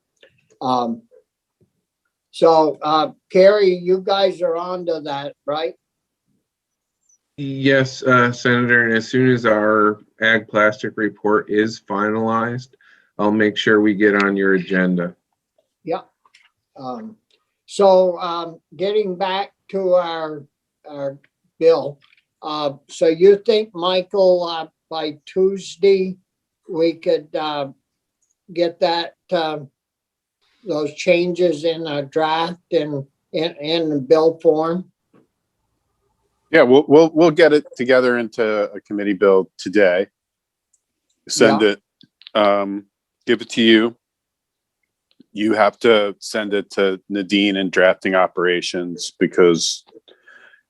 So Carrie, you guys are onto that, right? Yes, Senator, and as soon as our ag plastic report is finalized, I'll make sure we get on your agenda. Yeah. So getting back to our bill, so you think, Michael, by Tuesday, we could get that those changes in a draft and in the bill form? Yeah, we'll get it together into a committee bill today. Send it, give it to you. You have to send it to Nadine in drafting operations, because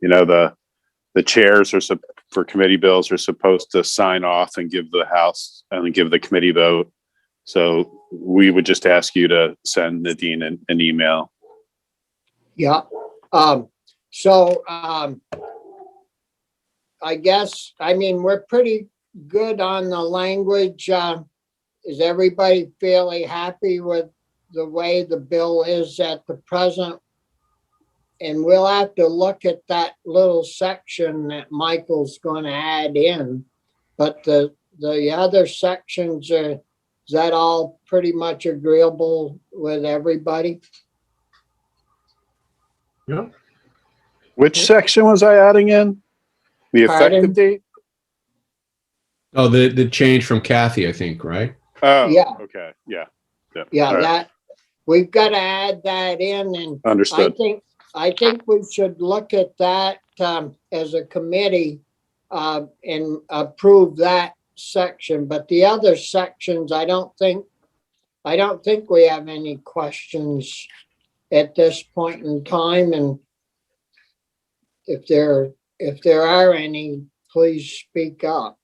you know the chairs are for committee bills are supposed to sign off and give the House and give the committee vote. So we would just ask you to send Nadine an email. Yeah. So I guess, I mean, we're pretty good on the language. Is everybody fairly happy with the way the bill is at the present? And we'll have to look at that little section that Michael's going to add in. But the other sections is that all pretty much agreeable with everybody? Yeah. Which section was I adding in? The Pardon? effective date? Oh, the change from Kathy, I think, right? Oh, Yeah. okay. Yeah. Yeah, All right. that we've got to add that in, and Understood. I think we should look at that as a committee and approve that section. But the other sections, I don't think we have any questions at this point in time. And if there are any, please speak up.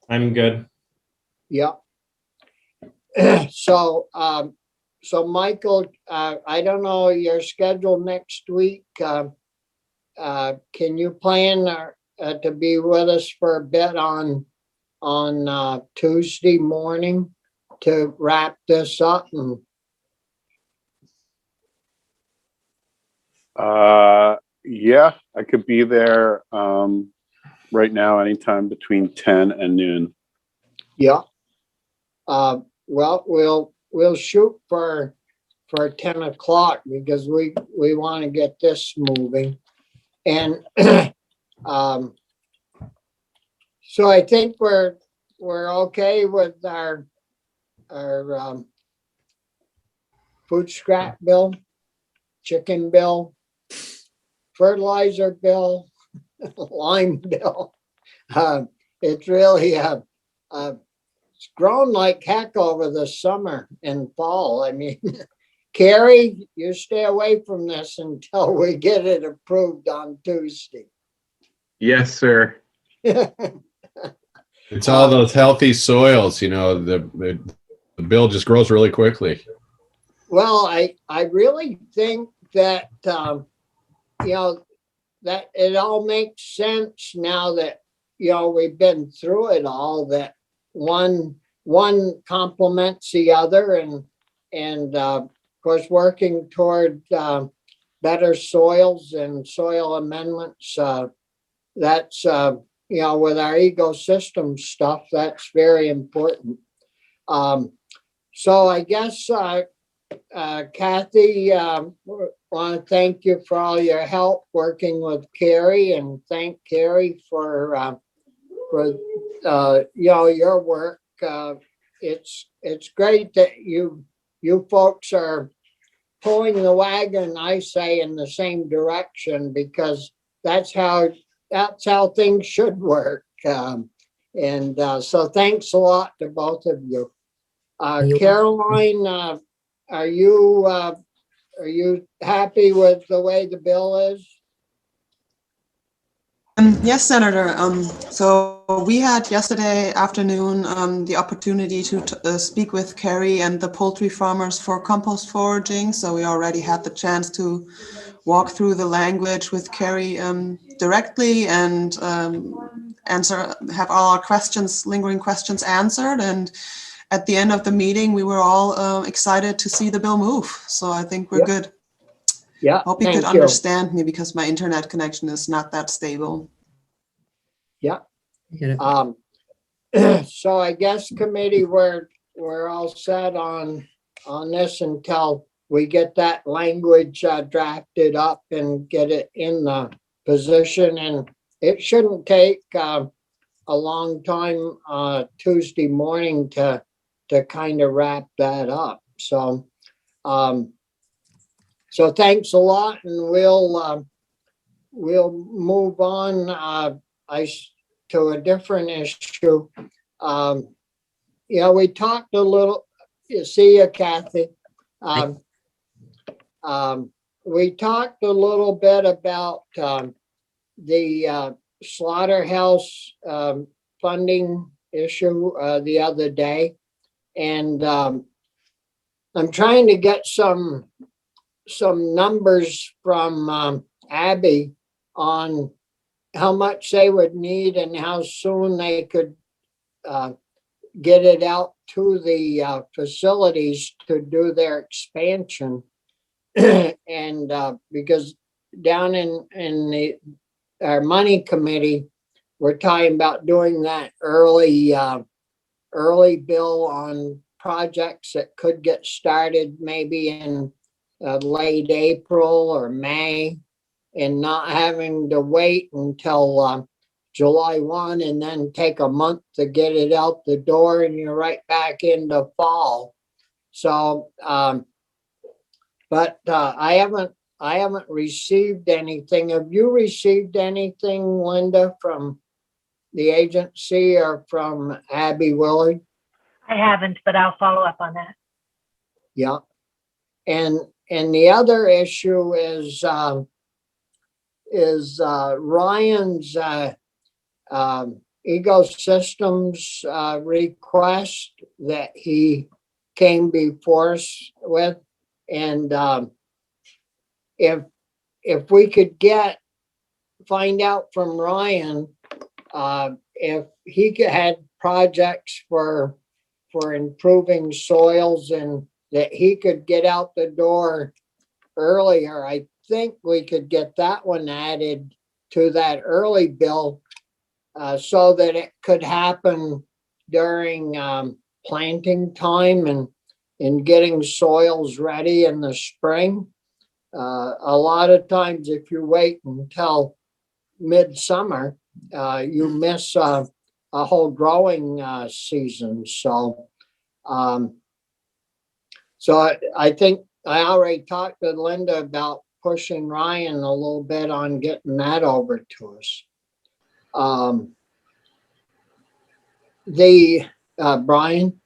I'm good. Yeah. So Michael, I don't know your schedule next week. Can you plan to be with us for a bit on Tuesday morning to wrap this up? And Yeah, I could be there right now anytime between 10 and noon. Yeah. Well, we'll shoot for 10 o'clock because we want to get this moving. And so I think we're okay with our food scrap bill, chicken bill, fertilizer bill, lime bill. It's really it's grown like heck over the summer and fall. I mean, Carrie, you stay away from this until we get it approved on Tuesday. Yes, sir. It's all those healthy soils, the bill just grows really quickly. Well, I really think that, that it all makes sense now that, we've been through it all, that one complements the other and of course, working toward better soils and soil amendments. That's, with our ecosystem stuff, that's very important. So I guess, Kathy, want to thank you for all your help working with Carrie, and thank Carrie for your work. It's great that you folks are pulling the wagon, I say, in the same direction, because that's how things should work. So thanks a lot to both of you. Caroline, are you happy with the way the bill is? Yes, Senator. So we had yesterday afternoon the opportunity to speak with Carrie and the poultry farmers for compost foraging. So we already had the chance to walk through the language with Carrie directly and have all our lingering questions answered. And at the end of the meeting, we were all excited to see the bill move. So I think we're good. Yeah. Hope you could understand me because my internet connection is not that stable. Yeah. So I guess committee, we're all set on this until we get that language drafted up and get it in the position, and it shouldn't take a long time Tuesday morning to kind of wrap that up. So so thanks a lot, and we'll move on to a different issue. We talked a little. You see you, Kathy. We talked a little bit about the slaughterhouse funding issue the other day, and I'm trying to get some numbers from Abby on how much they would need and how soon they could get it out to the facilities to do their expansion. And because down in our money committee, we're talking about doing that early bill on projects that could get started maybe in late April or May, and not having to wait until July 1 and then take a month to get it out the door, and you're right back into fall. So, but I haven't received anything. Have you received anything, Linda, from the agency or from Abby Willard? I haven't, but I'll follow up on that. Yeah. And the other issue is Ryan's ecosystems request that he came before us with, and if we could find out from Ryan if he had projects for improving soils and that he could get out the door earlier. I think we could get that one added to that early bill so that it could happen during planting time and getting soils ready in the spring. A lot of times, if you wait until midsummer, you miss a whole growing season. So, I think I already talked to Linda about pushing Ryan a little bit on getting that over to us. Brian?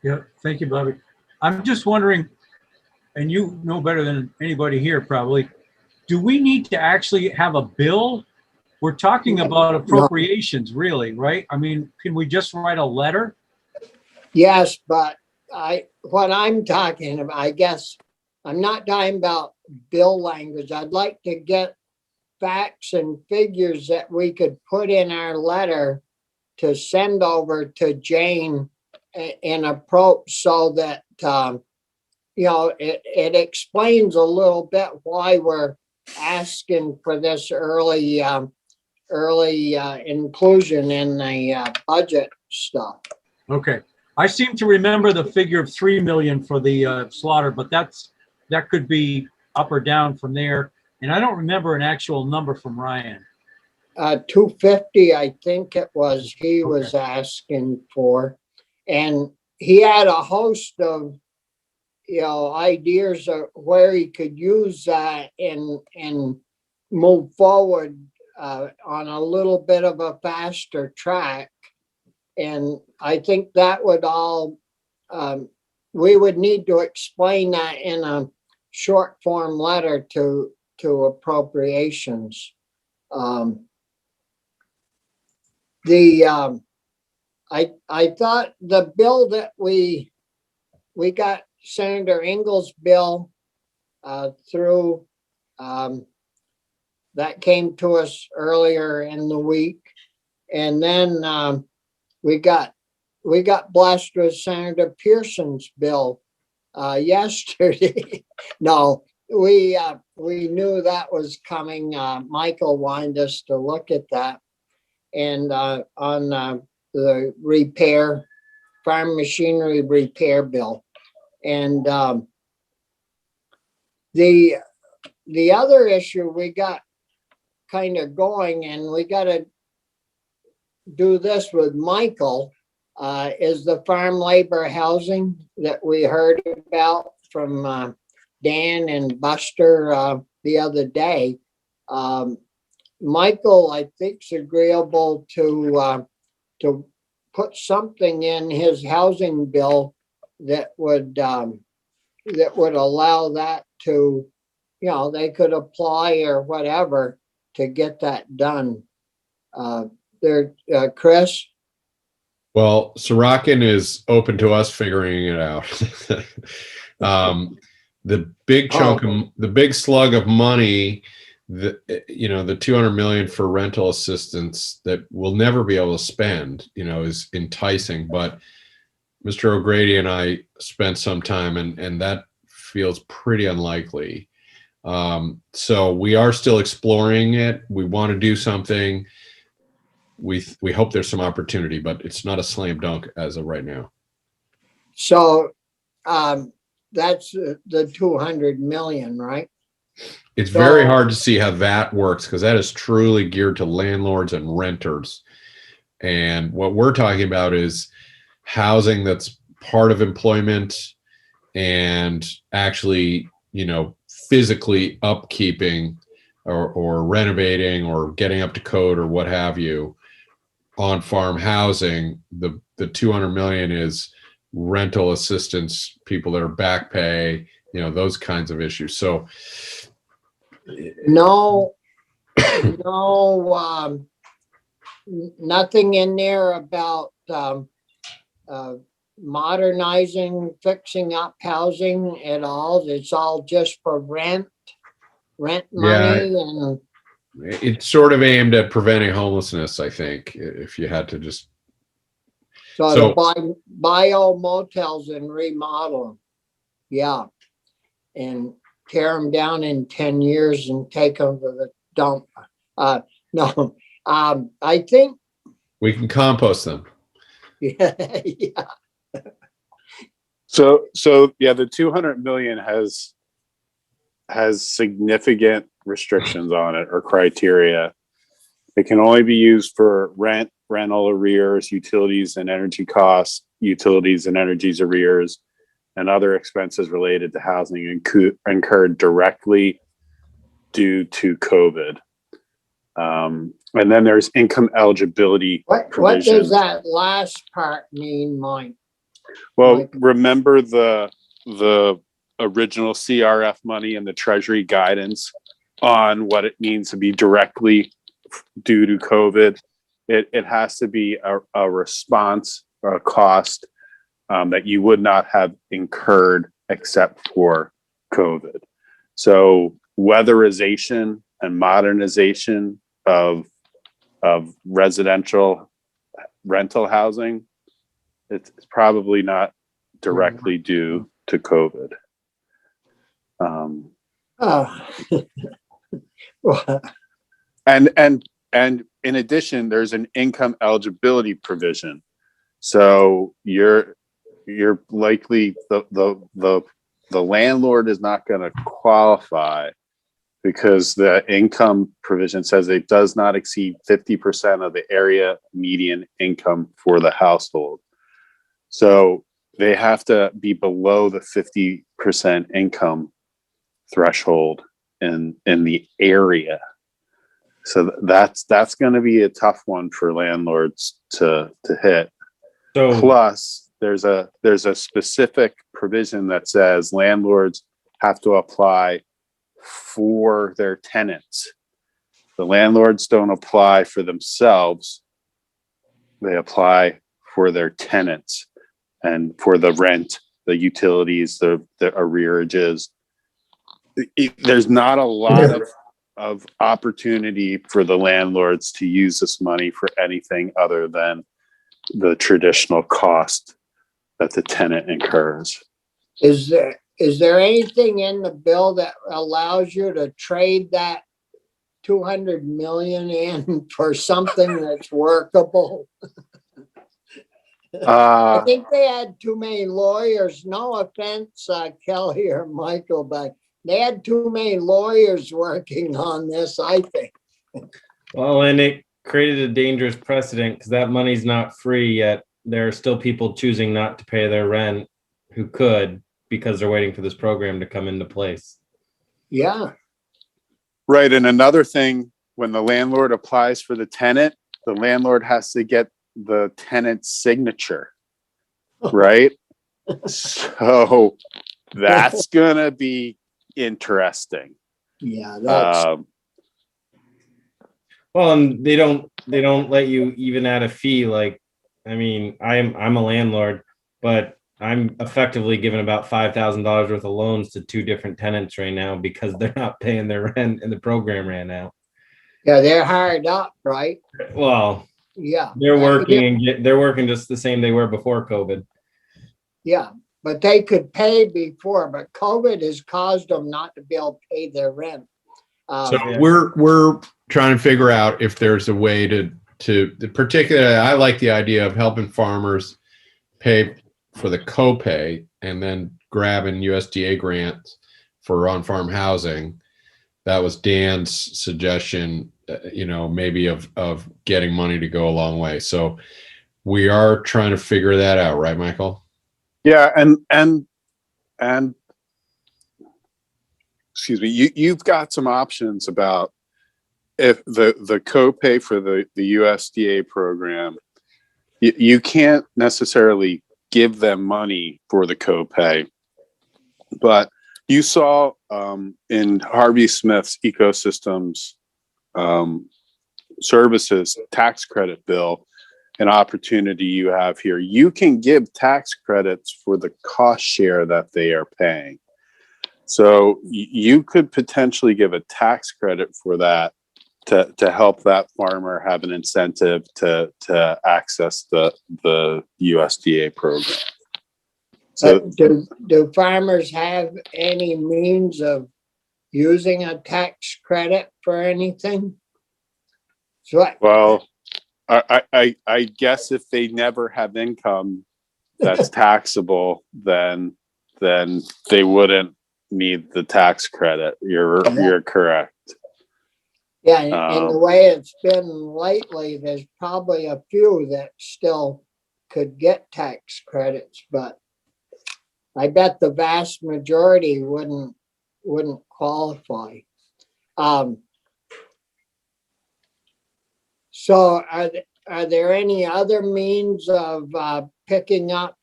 Yeah, thank you, Bobby. I'm just wondering, and you know better than anybody here probably, do we need to actually have a bill? We're talking about appropriations, really, right? I mean, can we just write a letter? Yes, but what I'm talking about, I guess, I'm not talking about bill language. I'd like to get facts and figures that we could put in our letter to send over to Jane in approach so that, it explains a little bit why we're asking for this early inclusion in the budget stuff. Okay. I seem to remember the figure of 3 million for the slaughter, but that could be up or down from there. And I don't remember an actual number from Ryan. 250, I think it was, he was asking for. And he had a host of, ideas of where he could use that and move forward on a little bit of a faster track. And I think that would all, we would need to explain that in a short form letter to appropriations. I thought the bill that we got Senator Ingalls' bill through, that came to us earlier in the week. And then we got blessed with Senator Pearson's bill yesterday. No, we knew that was coming. Michael wanted us to look at that, and on the farm machinery repair bill, and the other issue we got kind of going, and we got to do this with Michael, is the farm labor housing that we heard about from Dan and Buster the other day. Michael, I think, is agreeable to put something in his housing bill that would allow that to, they could apply or whatever to get that done. Chris? Well, Sorokin is open to us figuring it out. The big chunk of the big slug of money, the 200 million for rental assistance that we'll never be able to spend, is enticing. But Mr. O'Grady and I spent some time, and that feels pretty unlikely. So we are still exploring it. We want to do something. We hope there's some opportunity, but it's not a slam dunk as of right now. So that's the 200 million, right? It's very hard to see how that works because that is truly geared to landlords and renters. And what we're talking about is housing that's part of employment and actually, physically upkeeping or renovating or getting up to code or what have you. On farm housing, the 200 million is rental assistance, people that are back pay, those kinds of issues. So nothing in there about modernizing, fixing up housing at all. It's all just for rent money. Yeah, and it's sort of aimed at preventing homelessness, I think, if you had to just. So to buy old motels and remodel them. Yeah. And tear them down in 10 years and take them to the dump. No, I think, We can compost them. yeah, So yeah, the 200 million has significant restrictions on it or criteria. It can only be used for rent, rental arrears, utilities and energy costs, utilities and energies arrears, and other expenses related to housing incurred directly due to COVID. And then there's income eligibility what provisions. does that last part mean, Mike? Well, Mike? remember the original CRF money and the Treasury guidance on what it means to be directly due to COVID. It has to be a response or a cost that you would not have incurred except for COVID. So weatherization and modernization of residential rental housing, it's probably not directly due to COVID. Well, And in addition, there's an income eligibility provision. So you're likely the landlord is not going to qualify because the income provision says it does not exceed 50% of the area median income for the household. So they have to be below the 50% income threshold in the area. So that's going to be a tough one for landlords to hit. So Plus, there's a specific provision that says landlords have to apply for their tenants. The landlords don't apply for themselves. They apply for their tenants and for the rent, the utilities, the arrearages. There's not a lot of opportunity for the landlords to use this money for anything other than the traditional cost that the tenant incurs. is there anything in the bill that allows you to trade that 200 million in for something that's workable? I think they had too many lawyers. No offense, Kelly or Michael, but they had too many lawyers working on this, I think. well, and it created a dangerous precedent because that money's not free yet. There are still people choosing not to pay their rent who could because they're waiting for this program to come into place. Yeah. Right. And another thing, when the landlord applies for the tenant, the landlord has to get the tenant's signature. Right. So that's going to be interesting. Yeah, that's Well, and they don't let you even add a fee. Like, I mean, I'm a landlord, but I'm effectively giving about $5,000 worth of loans to two different tenants right now because they're not paying their rent and the program ran out. yeah, they're hard up, right? Well, Yeah. they're working and they're working just the same they were before COVID. Yeah, but they could pay before, but COVID has caused them not to be able to pay their rent. So we're trying to figure out if there's a way to particularly, I like the idea of helping farmers pay for the copay and then grabbing USDA grants for on-farm housing. That was Dan's suggestion, maybe of getting money to go a long way. So we are trying to figure that out, right, Michael? Yeah. And excuse me, you've got some options about if the copay for the USDA program, you can't necessarily give them money for the copay, but you saw in Harvey Smith's ecosystems services tax credit bill an opportunity you have here. You can give tax credits for the cost share that they are paying. So you could potentially give a tax credit for that to help that farmer have an incentive to access the USDA program. So do farmers have any means of using a tax credit for anything? So Well, I guess if they never have income that's taxable, then they wouldn't need the tax credit. You're correct. yeah, and the Um, way it's been lately, there's probably a few that still could get tax credits, but I bet the vast majority wouldn't qualify. So are there any other means of picking up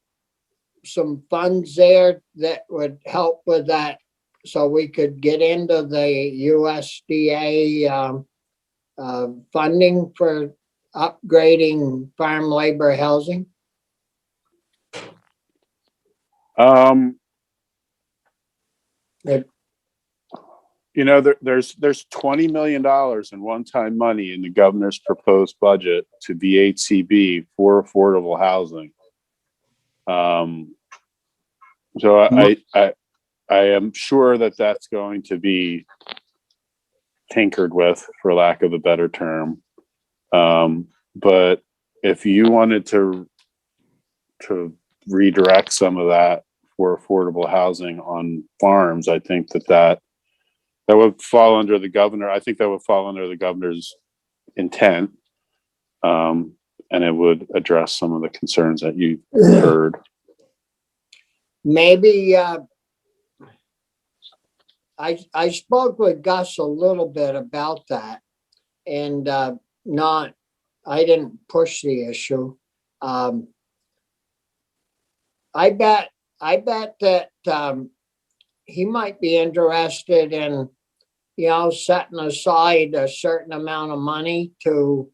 some funds there that would help with that? So we could get into the USDA funding for upgrading farm labor housing? It- There's $20 million in one-time money in the governor's proposed budget to VHCB for affordable housing. So I am sure that that's going to be tinkered with, for lack of a better term. But if you wanted to redirect some of that for affordable housing on farms, I think that would fall under the governor. I think that would fall under the governor's intent. And it would address some of the concerns that you heard. Maybe I spoke with Gus a little bit about that, and I didn't push the issue. I bet that he might be interested in, setting aside a certain amount of money to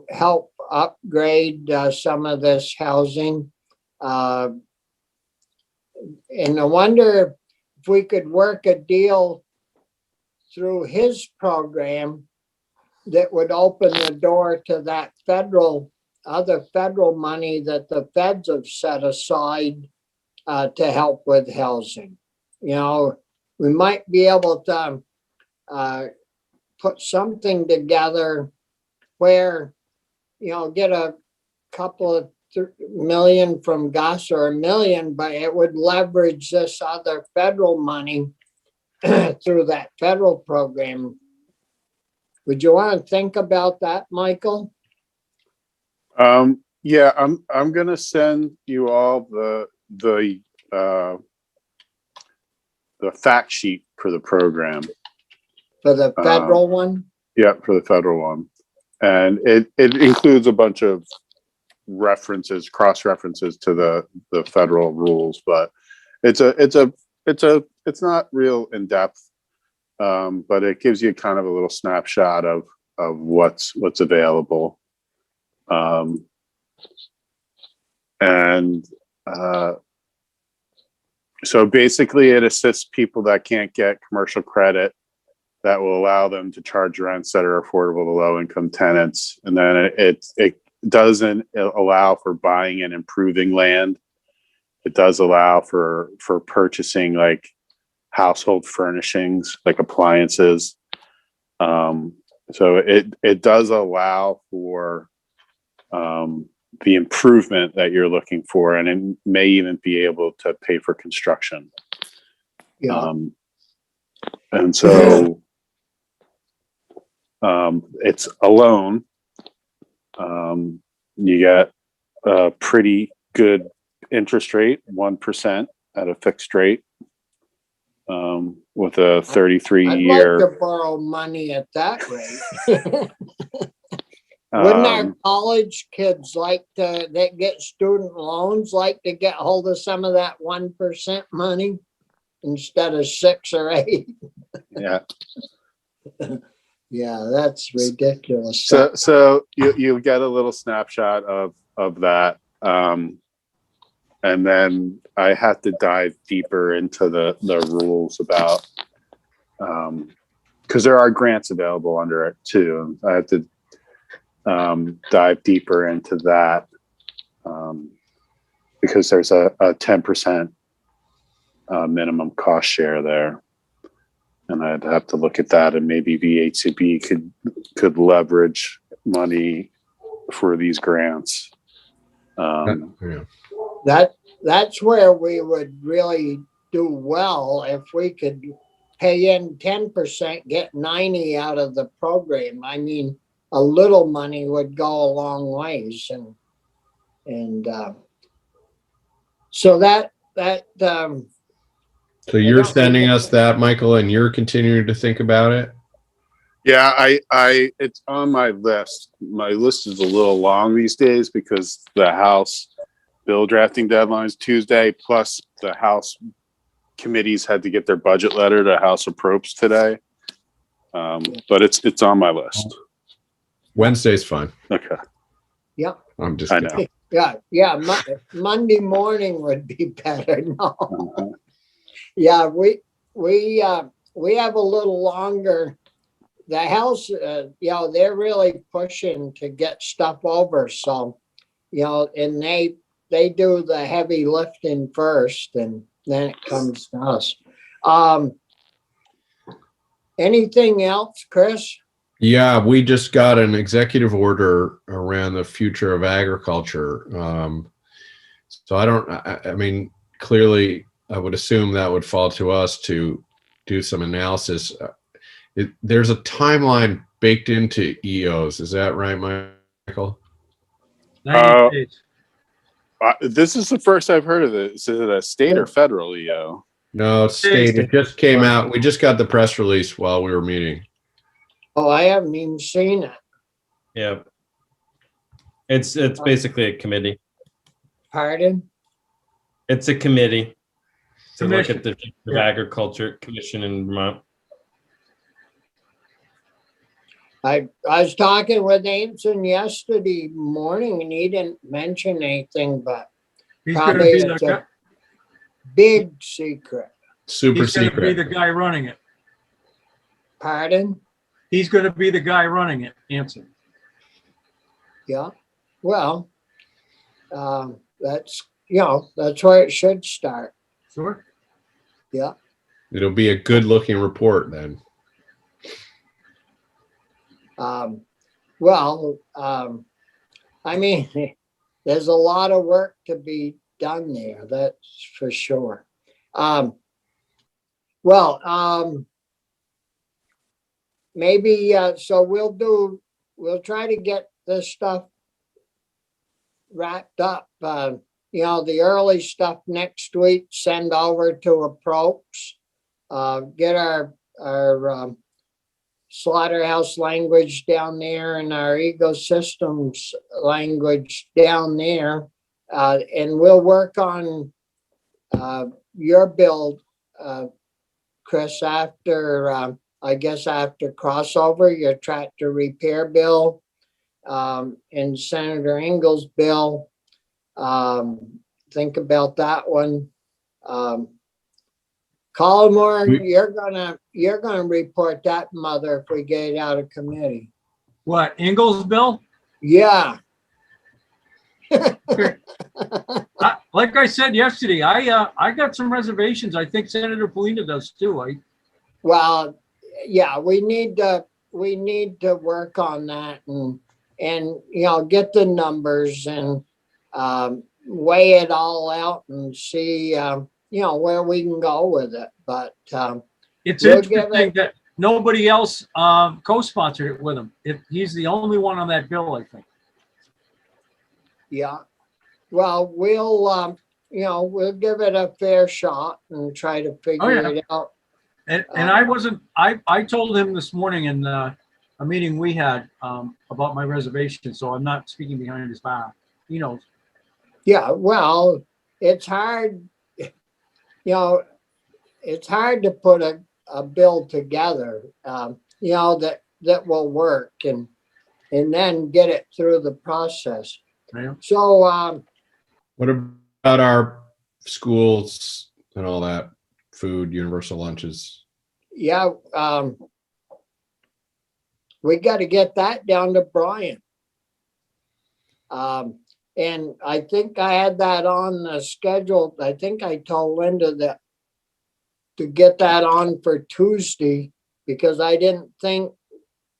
help upgrade some of this housing. And I wonder if we could work a deal through his program that would open the door to that other federal money that the feds have set aside to help with housing. We might be able to put something together where, get a couple of million from Gus or $1 million, but it would leverage this other federal money through that federal program. Would you want to think about that, Michael? Yeah, I'm gonna send you all the fact sheet for the program. For the federal one? Yeah, for the federal one, and it includes a bunch of cross references to the federal rules, but it's not real in depth, but it gives you kind of a little snapshot of what's available. So basically it assists people that can't get commercial credit, that will allow them to charge rents that are affordable to low income tenants. And then it doesn't allow for buying and improving land. It does allow for purchasing like household furnishings, like appliances. So it does allow for the improvement that you're looking for, and it may even be able to pay for construction. Yeah. And so it's a loan. You get a pretty good interest rate, 1% at a fixed rate, with a 33-year. I'd like to borrow money at that rate. Wouldn't our college kids that get student loans like to get hold of some of that 1% money instead of 6 or 8? Yeah. Yeah, that's ridiculous. So you get a little snapshot of that. And then I had to dive deeper into the rules about, because there are grants available under it too. I have to dive deeper into that, because there's a 10% minimum cost share there. And I'd have to look at that, and maybe VHCB could leverage money for these grants. Yeah. That's where we would really do well if we could pay in 10%, get 90 out of the program. I mean, a little money would go a long ways, and so that So you're sending us that, Michael, and you're continuing to think about it? Yeah, it's on my list. My list is a little long these days because the House bill drafting deadline is Tuesday, plus the House committees had to get their budget letter to House Approps today. But it's on my list. Wednesday's fine. Okay. yeah, I'm just I kidding. know. yeah. Monday morning would be better. No, yeah, we have a little longer. The House, they're really pushing to get stuff over. So, and they do the heavy lifting first, and then it comes to us. Anything else, Chris? Yeah, we just got an executive order around the future of agriculture. So I mean, clearly, I would assume that would fall to us to do some analysis. There's a timeline baked into EOs. Is that right, Michael? 90 days. This is the first I've heard of it. Is it a state or federal EO? No, it's state. It just came out. We just got the press release while we were meeting. Oh, I haven't even seen it. Yeah. It's basically a committee. Pardon? It's a committee to look at Commission. the future of agriculture commission in Vermont. I was talking with Anson yesterday morning, and he didn't mention anything, but He's going to probably be it's the a guy. big secret. Super He's going to be secret. the guy running it. Pardon? He's going to be the guy running it. Answer. Yeah. Well, that's where it should start. Sure. Yeah. It'll be a good looking report then. I mean, there's a lot of work to be done there. That's for sure. Maybe, so we'll try to get this stuff wrapped up. The early stuff next week, send over to approach, get our slaughterhouse language down there and our ecosystems language down there. And we'll work on your bill, Chris, after, after crossover, your tractor repair bill, and Senator Engel's bill. Think about that one. Collmore, you're gonna report that, mother, if we get it out of committee. What, Ingalls bill? Yeah. Like I said yesterday, I got some reservations. I think Senator Polina does too. Well, yeah, we need to work on that and get the numbers and weigh it all out and see where we can go with it. But It's we'll interesting that nobody else co-sponsored it with him. He's the only one on that bill, I think. yeah. Well, we'll give it a fair shot and try to figure it out. And I told him this morning in a meeting we had about my reservation, so I'm not speaking behind his back. He knows. Yeah, well, it's hard, it's hard to put a bill together, that will work and then get it through the process. Yeah. So, What about our schools and all that? Food, universal lunches? yeah, we got to get that down to Brian. And I think I had that on the schedule. I think I told Linda that to get that on for Tuesday, because I didn't think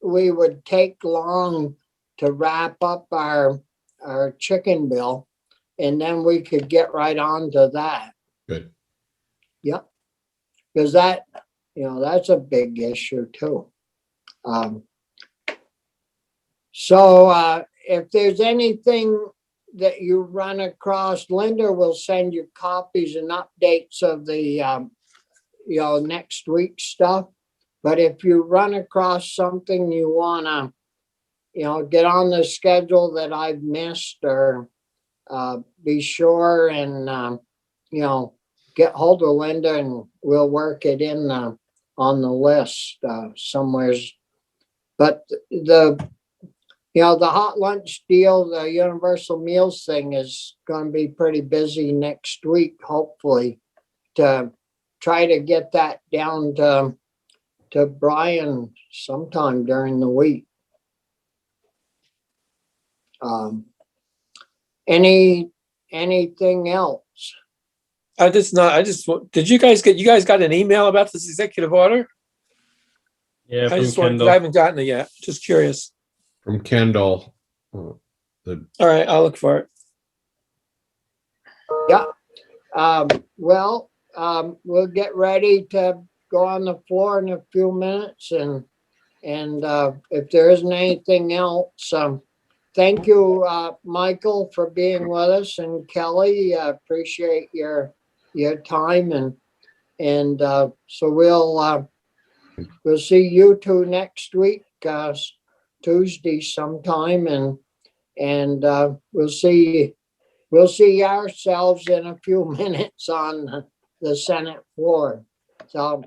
we would take long to wrap up our chicken bill, and then we could get right on to that. Good. Yep. Because that, that's a big issue too. So if there's anything that you run across, Linda will send you copies and updates of the, next week's stuff. But if you run across something you wanna, get on the schedule that I've missed, or be sure and, get hold of Linda and we'll work it in on the list somewheres. But the hot lunch deal, the universal meals thing is going to be pretty busy next week, hopefully, to try to get that down to Brian sometime during the week. Anything else? Did you guys got an email about this executive order? Yeah, I from just wanted, I Kendall. haven't gotten it yet. Just curious. From Kendall. All right, I'll look for it. Yeah. We'll get ready to go on the floor in a few minutes, and if there isn't anything else, thank you, Michael, for being with us, and Kelly, appreciate your time, and so we'll see you two next week, Tuesday sometime, and we'll see ourselves in a few minutes on the Senate floor. So